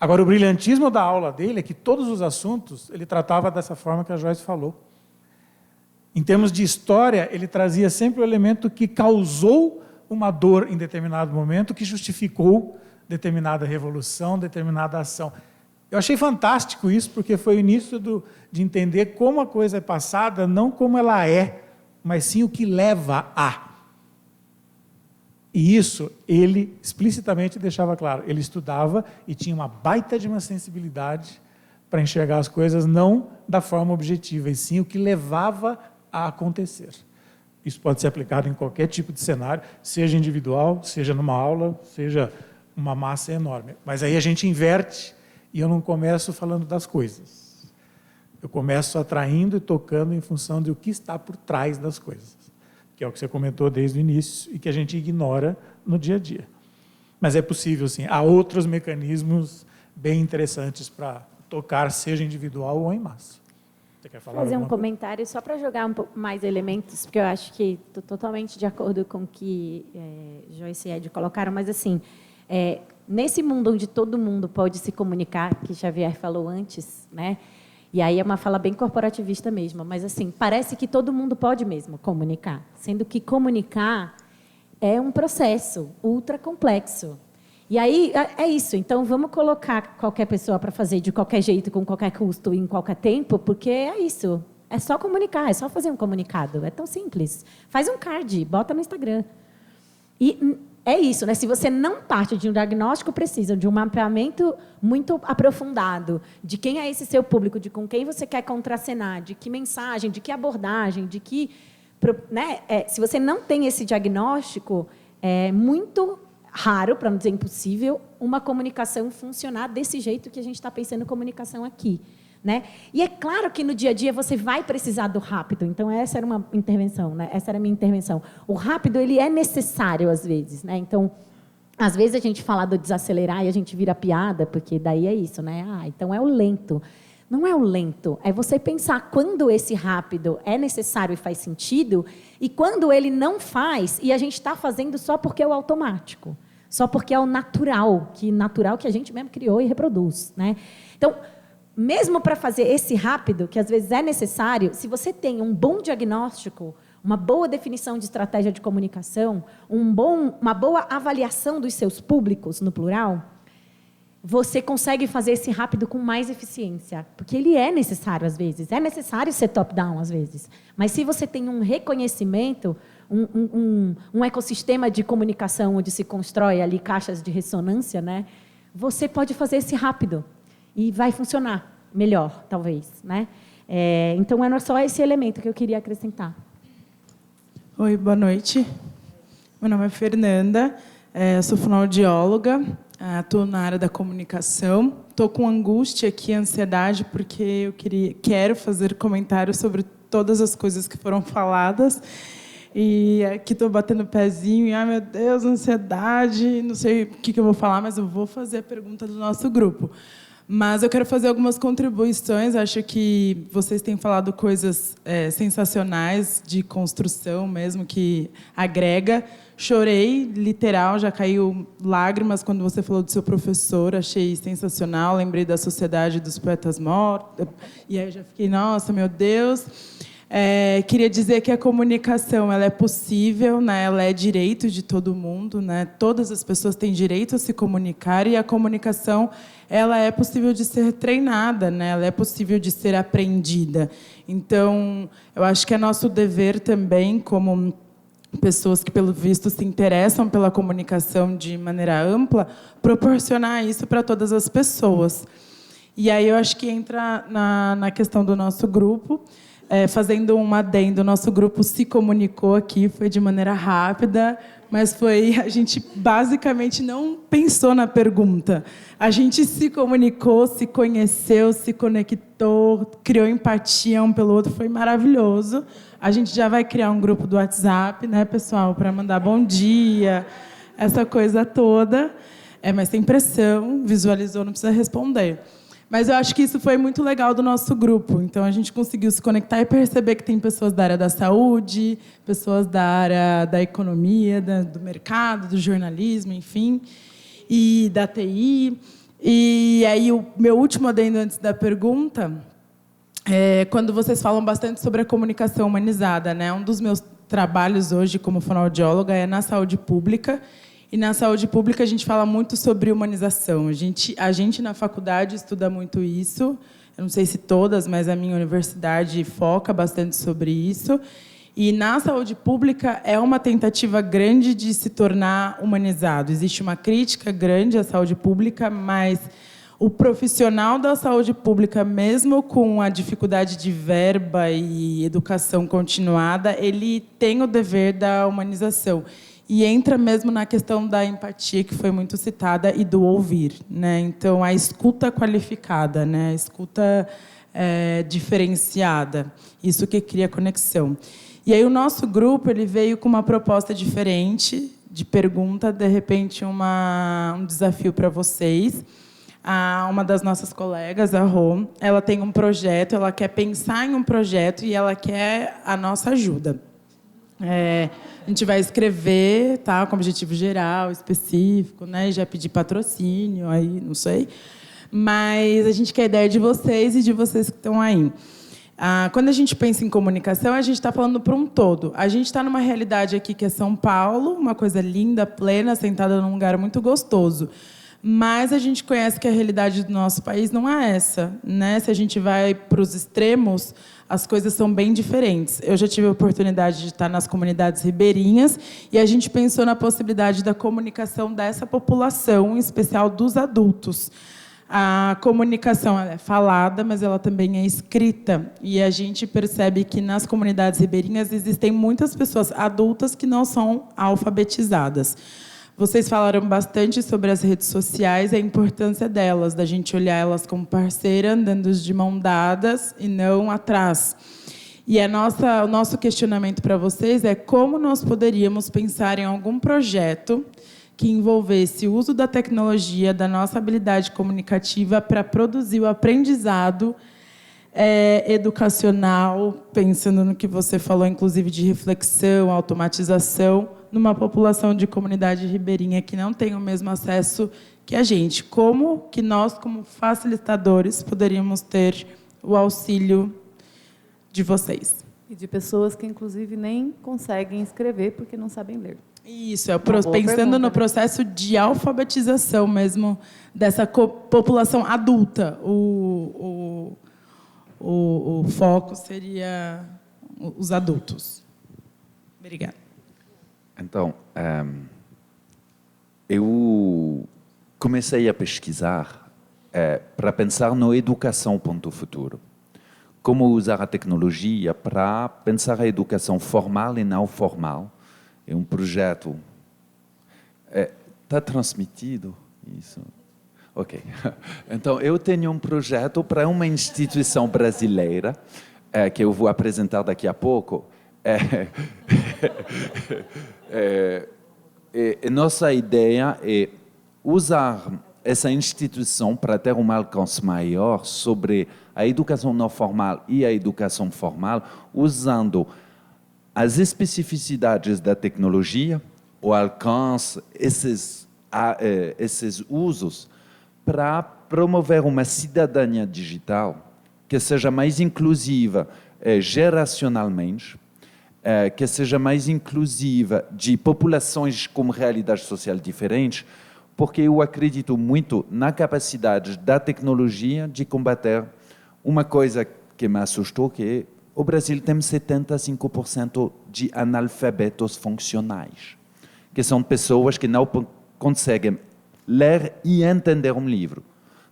Agora, o brilhantismo da aula dele é que todos os assuntos ele tratava dessa forma que a Joyce falou. Em termos de história, ele trazia sempre o elemento que causou uma dor em determinado momento, que justificou determinada revolução, determinada ação. Eu achei fantástico isso, porque foi o início de entender como a coisa é passada, não como ela é, mas sim o que leva a. E isso ele explicitamente deixava claro. Ele estudava e tinha uma baita de uma sensibilidade para enxergar as coisas não da forma objetiva, e sim o que levava a acontecer. Isso pode ser aplicado em qualquer tipo de cenário, seja individual, seja numa aula, seja uma massa enorme. Mas aí a gente inverte e eu não começo falando das coisas. Eu começo atraindo e tocando em função de o que está por trás das coisas, que é o que você comentou desde o início e que a gente ignora no dia a dia. Mas é possível, sim. Há outros mecanismos bem interessantes para tocar, seja individual ou em massa. Você quer falar fazer um alguma coisa? comentário só para jogar um pouco mais elementos, porque eu acho que estou totalmente de acordo com o que Joyce e Ed colocaram, mas assim, nesse mundo onde todo mundo pode se comunicar, que Xavier falou antes, né? E aí é uma fala bem corporativista mesmo, mas assim, parece que todo mundo pode mesmo comunicar, sendo que comunicar é um processo ultra complexo. E aí é isso, então vamos colocar qualquer pessoa para fazer de qualquer jeito, com qualquer custo, em qualquer tempo, porque é isso, é só comunicar, é só fazer um comunicado, é tão simples. Faz um card, bota no Instagram. E é isso, né? Se você não parte de um diagnóstico, precisa de um mapeamento muito aprofundado de quem é esse seu público, de com quem você quer contracenar, de que mensagem, de que abordagem, de que... Né? Se você não tem esse diagnóstico, é muito raro, para não dizer impossível, uma comunicação funcionar desse jeito que a gente está pensando em comunicação aqui. Né? E é claro que no dia a dia você vai precisar do rápido. Então essa era uma intervenção, né? Essa era a minha intervenção. O rápido ele é necessário às vezes, né? Então às vezes a gente fala do desacelerar e a gente vira piada porque daí é isso, né? Então é o lento. Não é o lento, é você pensar quando esse rápido é necessário e faz sentido e quando ele não faz e a gente está fazendo só porque é o automático, só porque é o natural que a gente mesmo criou e reproduz, né? Então mesmo para fazer esse rápido, que às vezes é necessário, se você tem um bom diagnóstico, uma boa definição de estratégia de comunicação, uma boa avaliação dos seus públicos, no plural, você consegue fazer esse rápido com mais eficiência. Porque ele é necessário, às vezes. É necessário ser top-down, às vezes. Mas se você tem um reconhecimento, um ecossistema de comunicação onde se constrói ali caixas de ressonância, né, você pode fazer esse rápido. E vai funcionar melhor, talvez. Né? Então, era só esse elemento que eu queria acrescentar. Oi, boa noite. Meu nome é Fernanda, sou fonoaudióloga, estou na área da comunicação. Estou com angústia aqui, ansiedade, porque eu quero fazer comentários sobre todas as coisas que foram faladas. E aqui estou batendo o pezinho e, ai, meu Deus, ansiedade, não sei o que eu vou falar, mas eu vou fazer a pergunta do nosso grupo. Mas eu quero fazer algumas contribuições. Acho que vocês têm falado coisas sensacionais de construção mesmo, que agrega. Chorei, literal, já caiu lágrimas quando você falou do seu professor. Achei sensacional. Lembrei da Sociedade dos Poetas Mortos. E aí já fiquei, nossa, meu Deus. Queria dizer que a comunicação ela é possível, né? Ela é direito de todo mundo, né? Todas as pessoas têm direito a se comunicar e a comunicação ela é possível de ser treinada, né? Ela é possível de ser aprendida. Então, eu acho que é nosso dever também, como pessoas que, pelo visto, se interessam pela comunicação de maneira ampla, proporcionar isso para todas as pessoas. E aí eu acho que entra na questão do nosso grupo. Fazendo um adendo, o nosso grupo se comunicou aqui, foi de maneira rápida, mas a gente basicamente não pensou na pergunta. A gente se comunicou, se conheceu, se conectou, criou empatia um pelo outro, foi maravilhoso. A gente já vai criar um grupo do WhatsApp, né, pessoal, para mandar bom dia, essa coisa toda. Mas sem pressão, visualizou, não precisa responder. Mas eu acho que isso foi muito legal do nosso grupo. Então, a gente conseguiu se conectar e perceber que tem pessoas da área da saúde, pessoas da área da economia, do mercado, do jornalismo, enfim, e da TI. E aí, o meu último adendo antes da pergunta é quando vocês falam bastante sobre a comunicação humanizada, né? Um dos meus trabalhos hoje como fonoaudióloga é na saúde pública. E na saúde pública a gente fala muito sobre humanização. A gente na faculdade estuda muito isso. Eu não sei se todas, mas a minha universidade foca bastante sobre isso. E na saúde pública é uma tentativa grande de se tornar humanizado. Existe uma crítica grande à saúde pública, mas o profissional da saúde pública, mesmo com a dificuldade de verba e educação continuada, ele tem o dever da humanização. E entra mesmo na questão da empatia, que foi muito citada, e do ouvir, né? Então, a escuta qualificada, né? A escuta diferenciada, isso que cria conexão. E aí o nosso grupo ele veio com uma proposta diferente, de pergunta, de repente um desafio para vocês. Uma das nossas colegas, a Rô, ela tem um projeto, ela quer pensar em um projeto e ela quer a nossa ajuda. A gente vai escrever, tá, com objetivo geral, específico, né? Já pedir patrocínio, aí não sei. Mas a gente quer a ideia de vocês e de vocês que estão aí. Quando a gente pensa em comunicação, a gente está falando para um todo. A gente está numa realidade aqui que é São Paulo, uma coisa linda, plena, sentada num lugar muito gostoso. Mas a gente conhece que a realidade do nosso país não é essa, né? Se a gente vai para os extremos, as coisas são bem diferentes. Eu já tive a oportunidade de estar nas comunidades ribeirinhas e a gente pensou na possibilidade da comunicação dessa população, em especial dos adultos. A comunicação ela é falada, mas ela também é escrita. E a gente percebe que nas comunidades ribeirinhas existem muitas pessoas adultas que não são alfabetizadas. Vocês falaram bastante sobre as redes sociais e a importância delas, da gente olhar elas como parceira, andando de mão dadas e não atrás. E o nosso questionamento para vocês é como nós poderíamos pensar em algum projeto que envolvesse o uso da tecnologia, da nossa habilidade comunicativa para produzir o aprendizado educacional, pensando no que você falou, inclusive, de reflexão, automatização, numa população de comunidade ribeirinha que não tem o mesmo acesso que a gente. Como que nós, como facilitadores, poderíamos ter o auxílio de vocês? E de pessoas que, inclusive, nem conseguem escrever porque não sabem ler. Isso, pensando no processo de alfabetização mesmo dessa população adulta. O foco seria os adultos. Obrigada. Então, eu comecei a pesquisar para pensar na educação para o futuro. Como usar a tecnologia para pensar a educação formal e não formal. É um projeto... Está transmitido isso? Ok. Então, eu tenho um projeto para uma instituição brasileira, que eu vou apresentar daqui a pouco. Nossa ideia é usar essa instituição para ter um alcance maior sobre a educação não formal e a educação formal, usando as especificidades da tecnologia, o alcance, esses usos, para promover uma cidadania digital que seja mais inclusiva geracionalmente, que seja mais inclusiva de populações com realidade social diferente, porque eu acredito muito na capacidade da tecnologia de combater uma coisa que me assustou, que é o Brasil tem 75% de analfabetos funcionais, que são pessoas que não conseguem ler e entender um livro.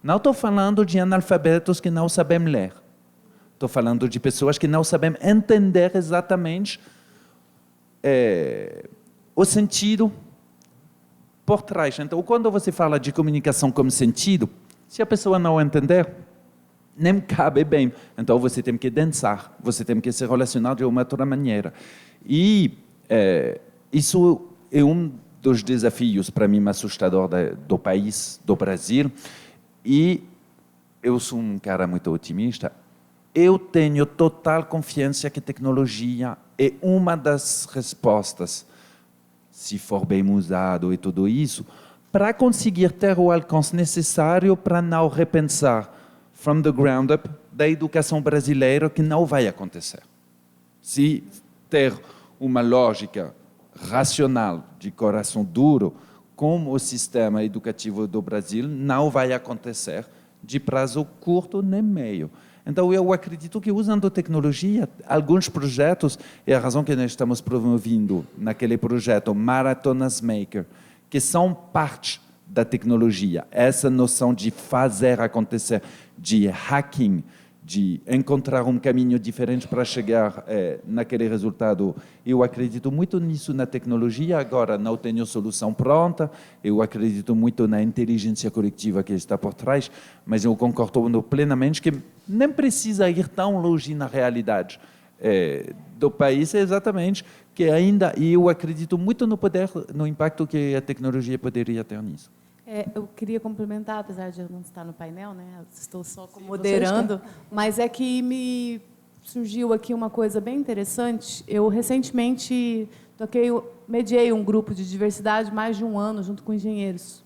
Não estou falando de analfabetos que não sabem ler. Estou falando de pessoas que não sabem entender exatamente o sentido por trás. Então, quando você fala de comunicação como sentido, se a pessoa não entender, nem cabe bem. Então, você tem que dançar, você tem que se relacionar de uma outra maneira. E isso é um dos desafios, para mim, assustador do país, do Brasil. E eu sou um cara muito otimista. Eu tenho total confiança que a tecnologia é uma das respostas, se for bem usado e tudo isso, para conseguir ter o alcance necessário para não repensar from the ground up da educação brasileira, que não vai acontecer. Se ter uma lógica racional, de coração duro, com o sistema educativo do Brasil não vai acontecer de prazo curto nem meio. Então, eu acredito que, usando tecnologia, alguns projetos, é a razão que nós estamos promovendo naquele projeto Maratonas Maker, que são parte da tecnologia. Essa noção de fazer acontecer, de hacking, de encontrar um caminho diferente para chegar naquele resultado. Eu acredito muito nisso na tecnologia. Agora, não tenho solução pronta. Eu acredito muito na inteligência coletiva que está por trás, mas eu concordo plenamente que nem precisa ir tão longe na realidade do país. É exatamente que ainda, e eu acredito muito no poder, no impacto que a tecnologia poderia ter nisso. Eu queria complementar, apesar de eu não estar no painel, né? Eu estou só moderando, mas é que me surgiu aqui uma coisa bem interessante. Eu recentemente mediei um grupo de diversidade mais de um ano junto com engenheiros.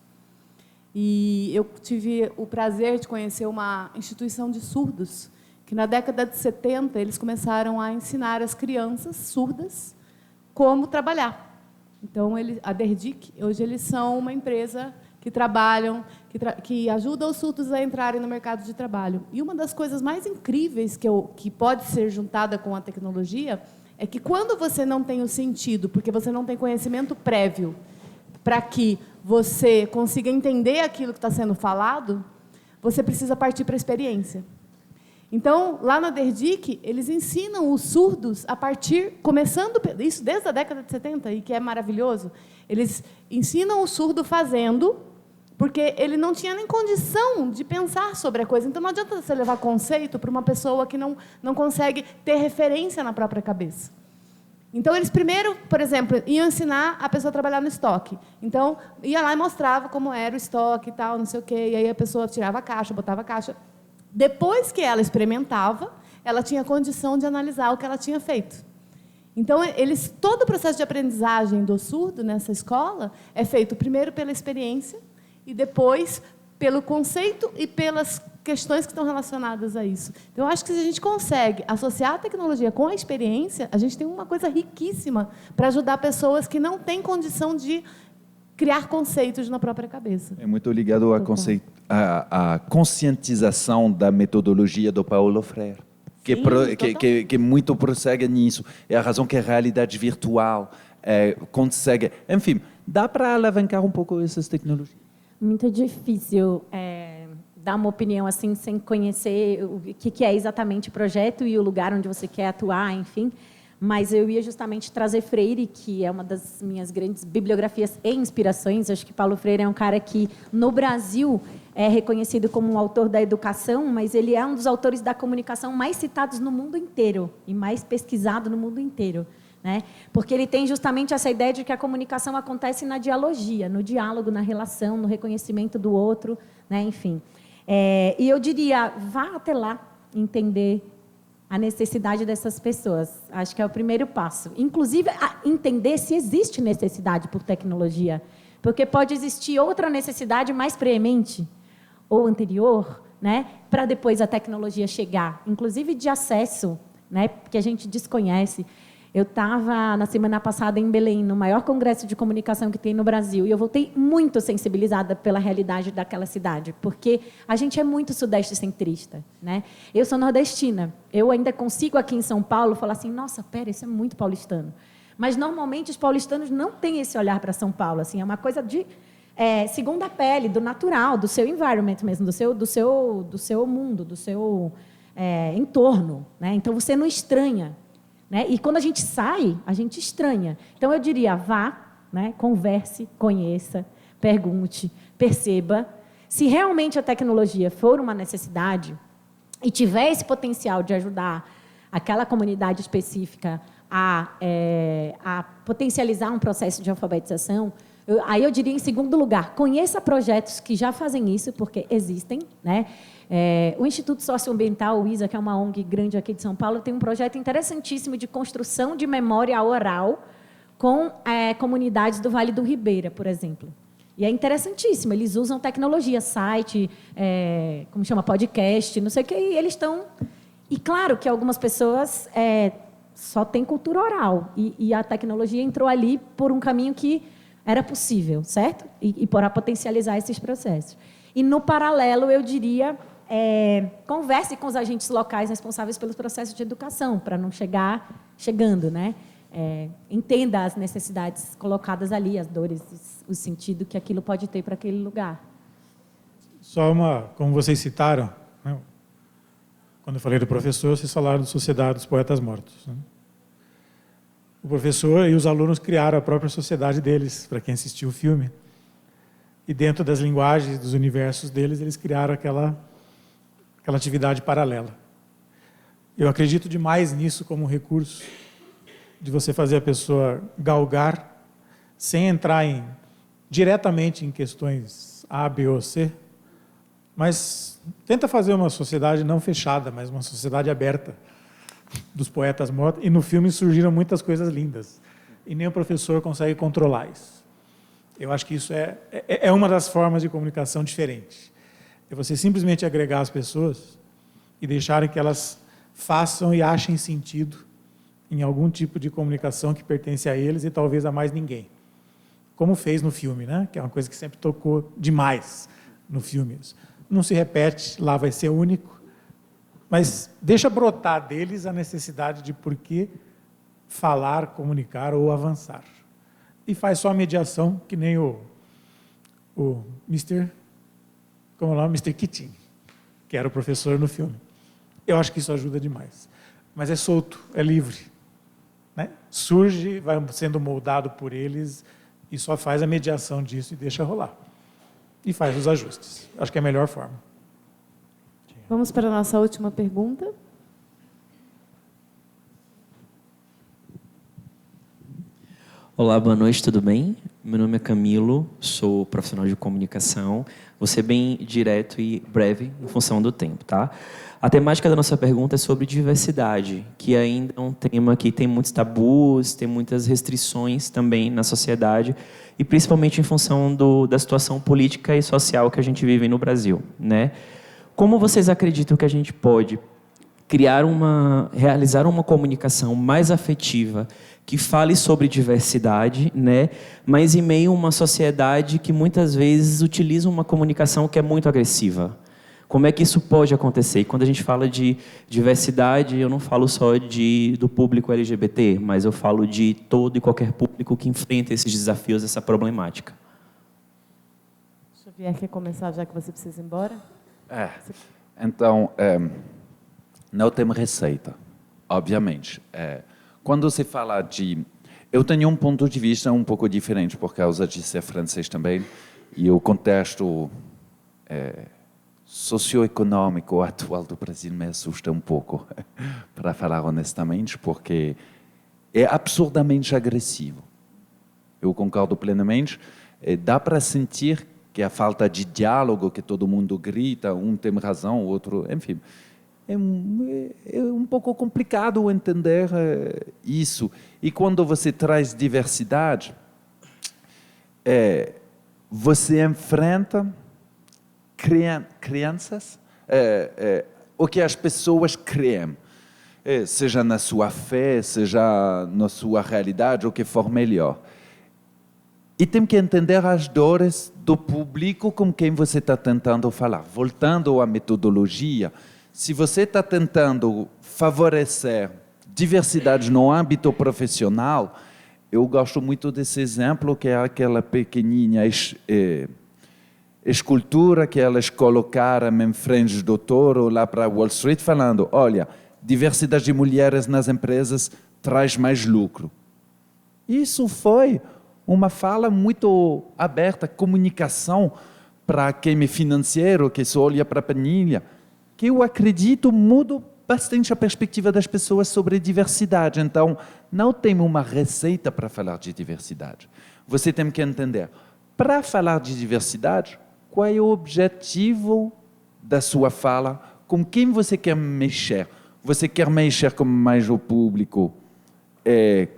E eu tive o prazer de conhecer uma instituição de surdos, que na década de 70 eles começaram a ensinar as crianças surdas como trabalhar. Então, a DERDIC, hoje eles são uma empresa que trabalham, que ajudam os surdos a entrarem no mercado de trabalho. E uma das coisas mais incríveis que pode ser juntada com a tecnologia é que, quando você não tem o sentido, porque você não tem conhecimento prévio para que você consiga entender aquilo que está sendo falado, você precisa partir para a experiência. Então, lá na DERDIC, eles ensinam os surdos a partir, começando, isso desde a década de 70, e que é maravilhoso, eles ensinam o surdo fazendo, porque ele não tinha nem condição de pensar sobre a coisa. Então, não adianta você levar conceito para uma pessoa que não consegue ter referência na própria cabeça. Então, eles primeiro, por exemplo, iam ensinar a pessoa a trabalhar no estoque. Então, ia lá e mostrava como era o estoque e tal, não sei o quê. E aí a pessoa tirava a caixa, botava a caixa. Depois que ela experimentava, ela tinha condição de analisar o que ela tinha feito. Então, todo o processo de aprendizagem do surdo nessa escola é feito primeiro pela experiência e depois pelo conceito e pelas questões que estão relacionadas a isso. Então, eu acho que, se a gente consegue associar a tecnologia com a experiência, a gente tem uma coisa riquíssima para ajudar pessoas que não têm condição de criar conceitos na própria cabeça. É muito ligado à conscientização da metodologia do Paulo Freire, que muito prossegue nisso. É a razão que a realidade virtual consegue... Enfim, dá para alavancar um pouco essas tecnologias? Muito difícil dar uma opinião assim sem conhecer o que é exatamente o projeto e o lugar onde você quer atuar, enfim. Mas eu ia justamente trazer Freire, que é uma das minhas grandes bibliografias e inspirações. Acho que Paulo Freire é um cara que, no Brasil, é reconhecido como um autor da educação, mas ele é um dos autores da comunicação mais citados no mundo inteiro e mais pesquisado no mundo inteiro, né? Porque ele tem justamente essa ideia de que a comunicação acontece na dialogia, no diálogo, na relação, no reconhecimento do outro, né? Enfim. E eu diria, vá até lá entender a necessidade dessas pessoas. Acho que é o primeiro passo. Inclusive, entender se existe necessidade por tecnologia. Porque pode existir outra necessidade mais preemente ou anterior, né, para depois a tecnologia chegar. Inclusive de acesso, né, que a gente desconhece. Eu estava, na semana passada, em Belém, no maior congresso de comunicação que tem no Brasil, e eu voltei muito sensibilizada pela realidade daquela cidade, porque a gente é muito sudeste-centrista, né? Eu sou nordestina. Eu ainda consigo, aqui em São Paulo, falar assim, nossa, pera, isso é muito paulistano. Mas, normalmente, os paulistanos não têm esse olhar para São Paulo. Assim, é uma coisa de segunda pele, do natural, do seu environment mesmo, do seu mundo, do seu entorno, né? Então, você não estranha. Né? E quando a gente sai, a gente estranha. Então, eu diria, vá, né? Converse, conheça, pergunte, perceba. Se realmente a tecnologia for uma necessidade e tiver esse potencial de ajudar aquela comunidade específica a potencializar um processo de alfabetização, aí eu diria, em segundo lugar, conheça projetos que já fazem isso, porque existem, né? O Instituto Socioambiental, o ISA, que é uma ONG grande aqui de São Paulo, tem um projeto interessantíssimo de construção de memória oral com comunidades do Vale do Ribeira, por exemplo. E é interessantíssimo. Eles usam tecnologia, site, como chama, podcast, não sei o que, e eles estão... E, claro, que algumas pessoas só têm cultura oral, e a tecnologia entrou ali por um caminho que era possível, certo? E para potencializar esses processos. E, no paralelo, eu diria, converse com os agentes locais responsáveis pelos processos de educação, para não chegando, né? Entenda as necessidades colocadas ali, as dores, o sentido que aquilo pode ter para aquele lugar. Só como vocês citaram, né? Quando eu falei do professor, vocês falaram da Sociedade dos Poetas Mortos, né? O professor e os alunos criaram a própria sociedade deles, para quem assistiu o filme. E dentro das linguagens, dos universos deles, eles criaram aquela atividade paralela. Eu acredito demais nisso como um recurso de você fazer a pessoa galgar, sem entrar diretamente em questões A, B ou C, mas tenta fazer uma sociedade não fechada, mas uma sociedade aberta dos poetas mortos. E no filme surgiram muitas coisas lindas. E nem o professor consegue controlar isso. Eu acho que isso é uma das formas de comunicação diferente. É você simplesmente agregar as pessoas e deixarem que elas façam e achem sentido em algum tipo de comunicação que pertence a eles e talvez a mais ninguém. Como fez no filme, né? Que é uma coisa que sempre tocou demais no filme. Não se repete, lá vai ser único, mas deixa brotar deles a necessidade de por que falar, comunicar ou avançar. E faz só a mediação, que nem o Mr. Como é o nome? Mr. Keating, que era o professor no filme. Eu acho que isso ajuda demais. Mas é solto, é livre, né? Surge, vai sendo moldado por eles e só faz a mediação disso e deixa rolar. E faz os ajustes. Acho que é a melhor forma. Vamos para a nossa última pergunta. Olá, boa noite, tudo bem? Meu nome é Camilo, sou profissional de comunicação. Vou ser bem direto e breve em função do tempo, tá? A temática da nossa pergunta é sobre diversidade, que ainda é um tema que tem muitos tabus, tem muitas restrições também na sociedade, e principalmente em função da situação política e social que a gente vive no Brasil, né? Como vocês acreditam que a gente pode realizar uma comunicação mais afetiva, que fale sobre diversidade, né? Mas em meio a uma sociedade que muitas vezes utiliza uma comunicação que é muito agressiva? Como é que isso pode acontecer? E quando a gente fala de diversidade, eu não falo só do público LGBT, mas eu falo de todo e qualquer público que enfrenta esses desafios, essa problemática. Se o Xavier quer começar, já que você precisa ir embora. Então, não tem receita, obviamente. Quando se fala de... Eu tenho um ponto de vista um pouco diferente, por causa de ser francês também, e o contexto socioeconômico atual do Brasil me assusta um pouco, para falar honestamente, porque é absurdamente agressivo. Eu concordo plenamente. Dá para sentir que a falta de diálogo, que todo mundo grita, um tem razão, o outro... Enfim, é um pouco complicado entender isso. E quando você traz diversidade, você enfrenta crianças, o que as pessoas creem, seja na sua fé, seja na sua realidade, o que for melhor. E tem que entender as dores do público com quem você está tentando falar. Voltando à metodologia, se você está tentando favorecer diversidade no âmbito profissional, eu gosto muito desse exemplo, que é aquela pequenininha escultura que elas colocaram em frente do touro lá para Wall Street, falando, olha, diversidade de mulheres nas empresas traz mais lucro. Isso foi uma fala muito aberta, comunicação para quem é financeiro, que só olha para a planilha, que eu acredito muda bastante a perspectiva das pessoas sobre diversidade. Então, não tem uma receita para falar de diversidade. Você tem que entender, para falar de diversidade, qual é o objetivo da sua fala, com quem você quer mexer. Você quer mexer com mais o público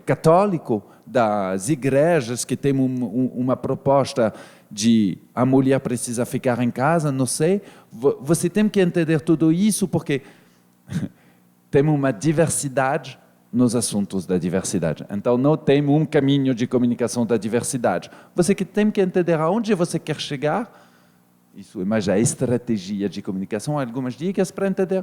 católico, das igrejas que tem uma proposta de a mulher precisa ficar em casa, não sei. Você tem que entender tudo isso porque tem uma diversidade nos assuntos da diversidade. Então, não tem um caminho de comunicação da diversidade. Você que tem que entender aonde você quer chegar. Isso é mais a estratégia de comunicação, algumas dicas para entender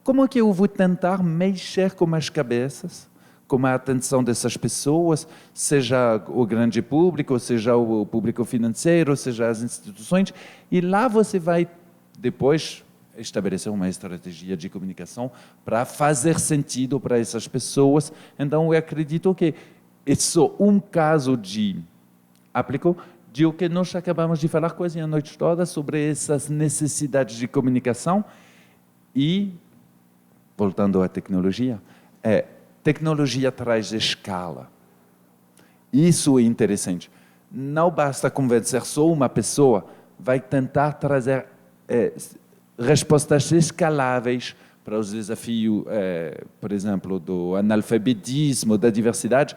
como que eu vou tentar mexer com as cabeças, com a atenção dessas pessoas, seja o grande público, seja o público financeiro, seja as instituições, e lá você vai depois estabelecer uma estratégia de comunicação para fazer sentido para essas pessoas. Então, eu acredito que é só um caso de aplico de o que nós acabamos de falar quase a noite toda sobre essas necessidades de comunicação e, voltando à tecnologia, tecnologia traz escala. Isso é interessante. Não basta convencer só uma pessoa, vai tentar trazer respostas escaláveis para os desafios, por exemplo, do analfabetismo, da diversidade,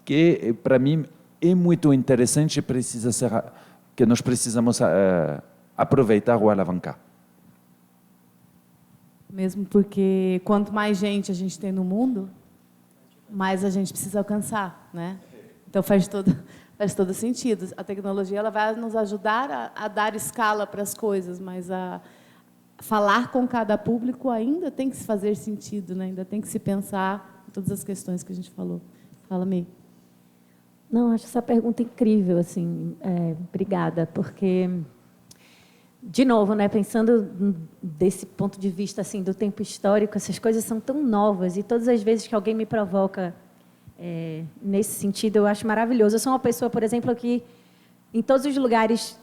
que, para mim, é muito interessante, precisa ser que nós precisamos aproveitar ou alavancar. Mesmo porque quanto mais gente a gente tem no mundo, mais a gente precisa alcançar, né? Então faz todo sentido. A tecnologia ela vai nos ajudar a dar escala para as coisas, mas a falar com cada público ainda tem que se fazer sentido, né? Ainda tem que se pensar em todas as questões que a gente falou. Fala, Mei. Não, acho essa pergunta incrível, assim, obrigada, porque, de novo, né, pensando desse ponto de vista assim, do tempo histórico, essas coisas são tão novas e todas as vezes que alguém me provoca nesse sentido, eu acho maravilhoso. Eu sou uma pessoa, por exemplo, que em todos os lugares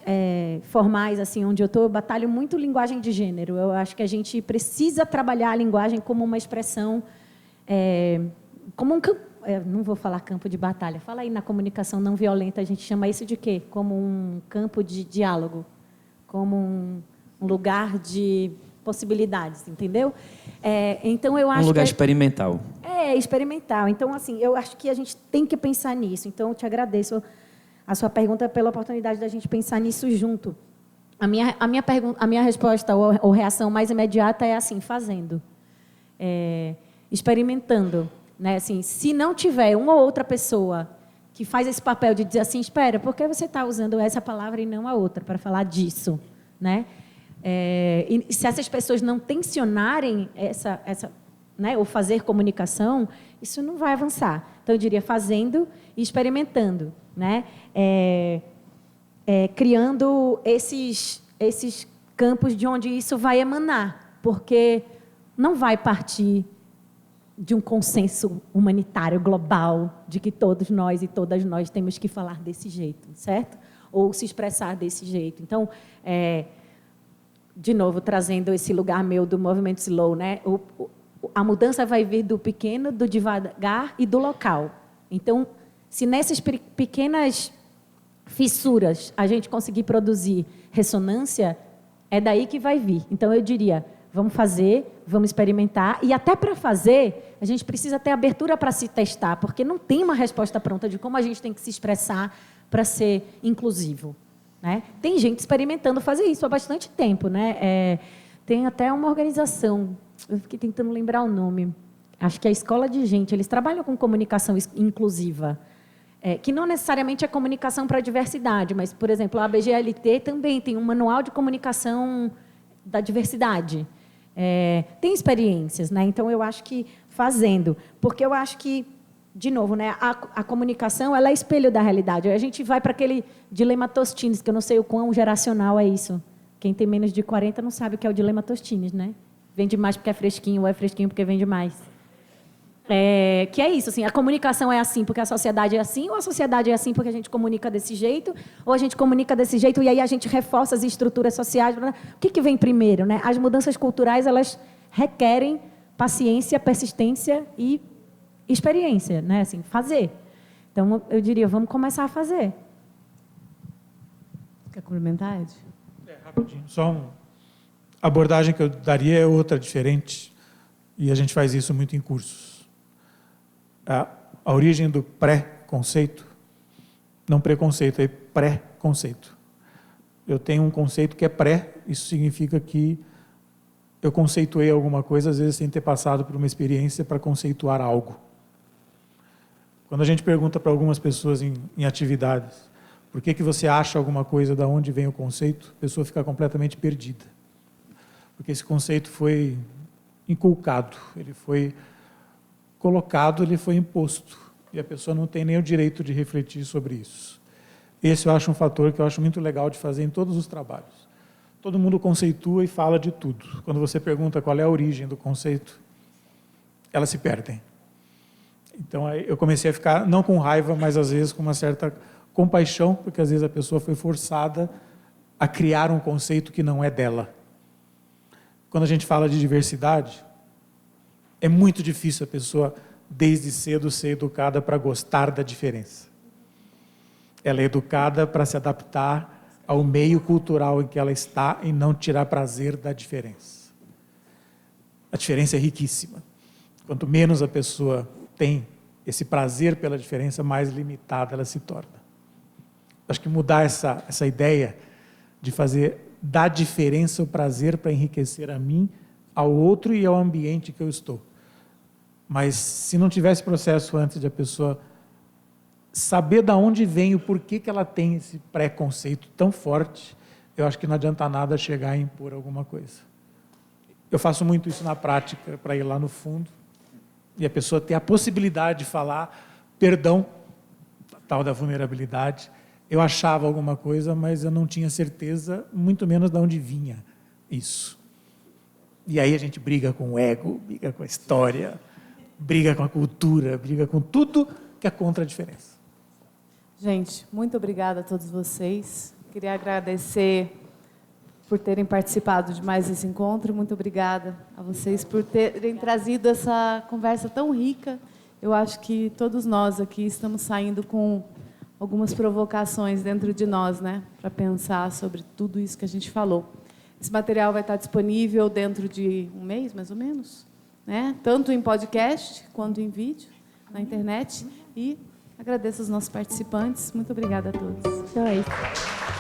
formais, assim, onde eu estou, eu batalho muito linguagem de gênero. Eu acho que a gente precisa trabalhar a linguagem como uma expressão, como um campo. Não vou falar campo de batalha. Fala aí na comunicação não violenta, a gente chama isso de quê? Como um campo de diálogo, como um lugar de possibilidades, entendeu? Então eu acho um lugar que experimental. Experimental. Então assim, eu acho que a gente tem que pensar nisso. Então eu te agradeço a sua pergunta pela oportunidade da gente pensar nisso junto. A minha resposta ou reação mais imediata é assim, fazendo, experimentando. Né? Assim, se não tiver uma ou outra pessoa que faz esse papel de dizer assim, espera, por que você está usando essa palavra e não a outra para falar disso? Né? E se essas pessoas não tensionarem né, ou fazer comunicação, isso não vai avançar. Então, eu diria fazendo e experimentando. Né? Criando esses campos de onde isso vai emanar, porque não vai partir de um consenso humanitário global de que todos nós e todas nós temos que falar desse jeito, certo? Ou se expressar desse jeito. Então, de novo, trazendo esse lugar meu do movimento slow, né? A mudança vai vir do pequeno, do devagar e do local. Então, se nessas pequenas fissuras a gente conseguir produzir ressonância, é daí que vai vir. Então, eu diria, vamos fazer, vamos experimentar. E até para fazer, a gente precisa ter abertura para se testar, porque não tem uma resposta pronta de como a gente tem que se expressar para ser inclusivo. Né? Tem gente experimentando fazer isso há bastante tempo. Né? Tem até uma organização, eu fiquei tentando lembrar o nome, acho que é a Escola de Gente, eles trabalham com comunicação inclusiva, que não necessariamente é comunicação para a diversidade, mas, por exemplo, a ABGLT também tem um manual de comunicação da diversidade. Tem experiências, né? Então eu acho que fazendo, porque eu acho que, de novo, né, a comunicação ela é espelho da realidade. A gente vai para aquele dilema Tostines, que eu não sei o quão geracional é isso. Quem tem menos de 40 não sabe o que é o dilema Tostines, né? Vende mais porque é fresquinho, ou é fresquinho porque vende mais. Que é isso, assim, a comunicação é assim porque a sociedade é assim, ou a sociedade é assim porque a gente comunica desse jeito, ou a gente comunica desse jeito e aí a gente reforça as estruturas sociais. O que vem primeiro? Né? As mudanças culturais, elas requerem paciência, persistência e experiência, né? Assim, fazer. Então, eu diria, vamos começar a fazer. Quer complementar, Ed? Rapidinho. A abordagem que eu daria é outra, diferente, e a gente faz isso muito em cursos. A origem do pré-conceito, não preconceito, é pré-conceito. Eu tenho um conceito que é pré, isso significa que eu conceituei alguma coisa, às vezes sem ter passado por uma experiência para conceituar algo. Quando a gente pergunta para algumas pessoas em atividades, por que você acha alguma coisa, de onde vem o conceito, a pessoa fica completamente perdida. Porque esse conceito foi inculcado, ele foi colocado, ele foi imposto. E a pessoa não tem nem o direito de refletir sobre isso. Esse eu acho um fator que eu acho muito legal de fazer em todos os trabalhos. Todo mundo conceitua e fala de tudo. Quando você pergunta qual é a origem do conceito, elas se perdem. Então, aí eu comecei a ficar, não com raiva, mas às vezes com uma certa compaixão, porque às vezes a pessoa foi forçada a criar um conceito que não é dela. Quando a gente fala de diversidade, é muito difícil a pessoa, desde cedo, ser educada para gostar da diferença. Ela é educada para se adaptar ao meio cultural em que ela está e não tirar prazer da diferença. A diferença é riquíssima. Quanto menos a pessoa tem esse prazer pela diferença, mais limitada ela se torna. Acho que mudar essa ideia de fazer da diferença o prazer para enriquecer a mim, ao outro e ao ambiente que eu estou. Mas se não tivesse processo antes de a pessoa saber de onde vem, o porquê que ela tem esse preconceito tão forte, eu acho que não adianta nada chegar a impor alguma coisa. Eu faço muito isso na prática, para ir lá no fundo, e a pessoa ter a possibilidade de falar perdão, tal da vulnerabilidade. Eu achava alguma coisa, mas eu não tinha certeza, muito menos de onde vinha isso. E aí a gente briga com o ego, briga com a história, briga com a cultura, briga com tudo que é contra a diferença. Gente, muito obrigada a todos vocês. Queria agradecer por terem participado de mais esse encontro. Muito obrigada a vocês por terem trazido essa conversa tão rica. Eu acho que todos nós aqui estamos saindo com algumas provocações dentro de nós, né, para pensar sobre tudo isso que a gente falou. Esse material vai estar disponível dentro de um mês, mais ou menos, né? Tanto em podcast quanto em vídeo, na internet. E agradeço aos nossos participantes. Muito obrigada a todos. Então é isso.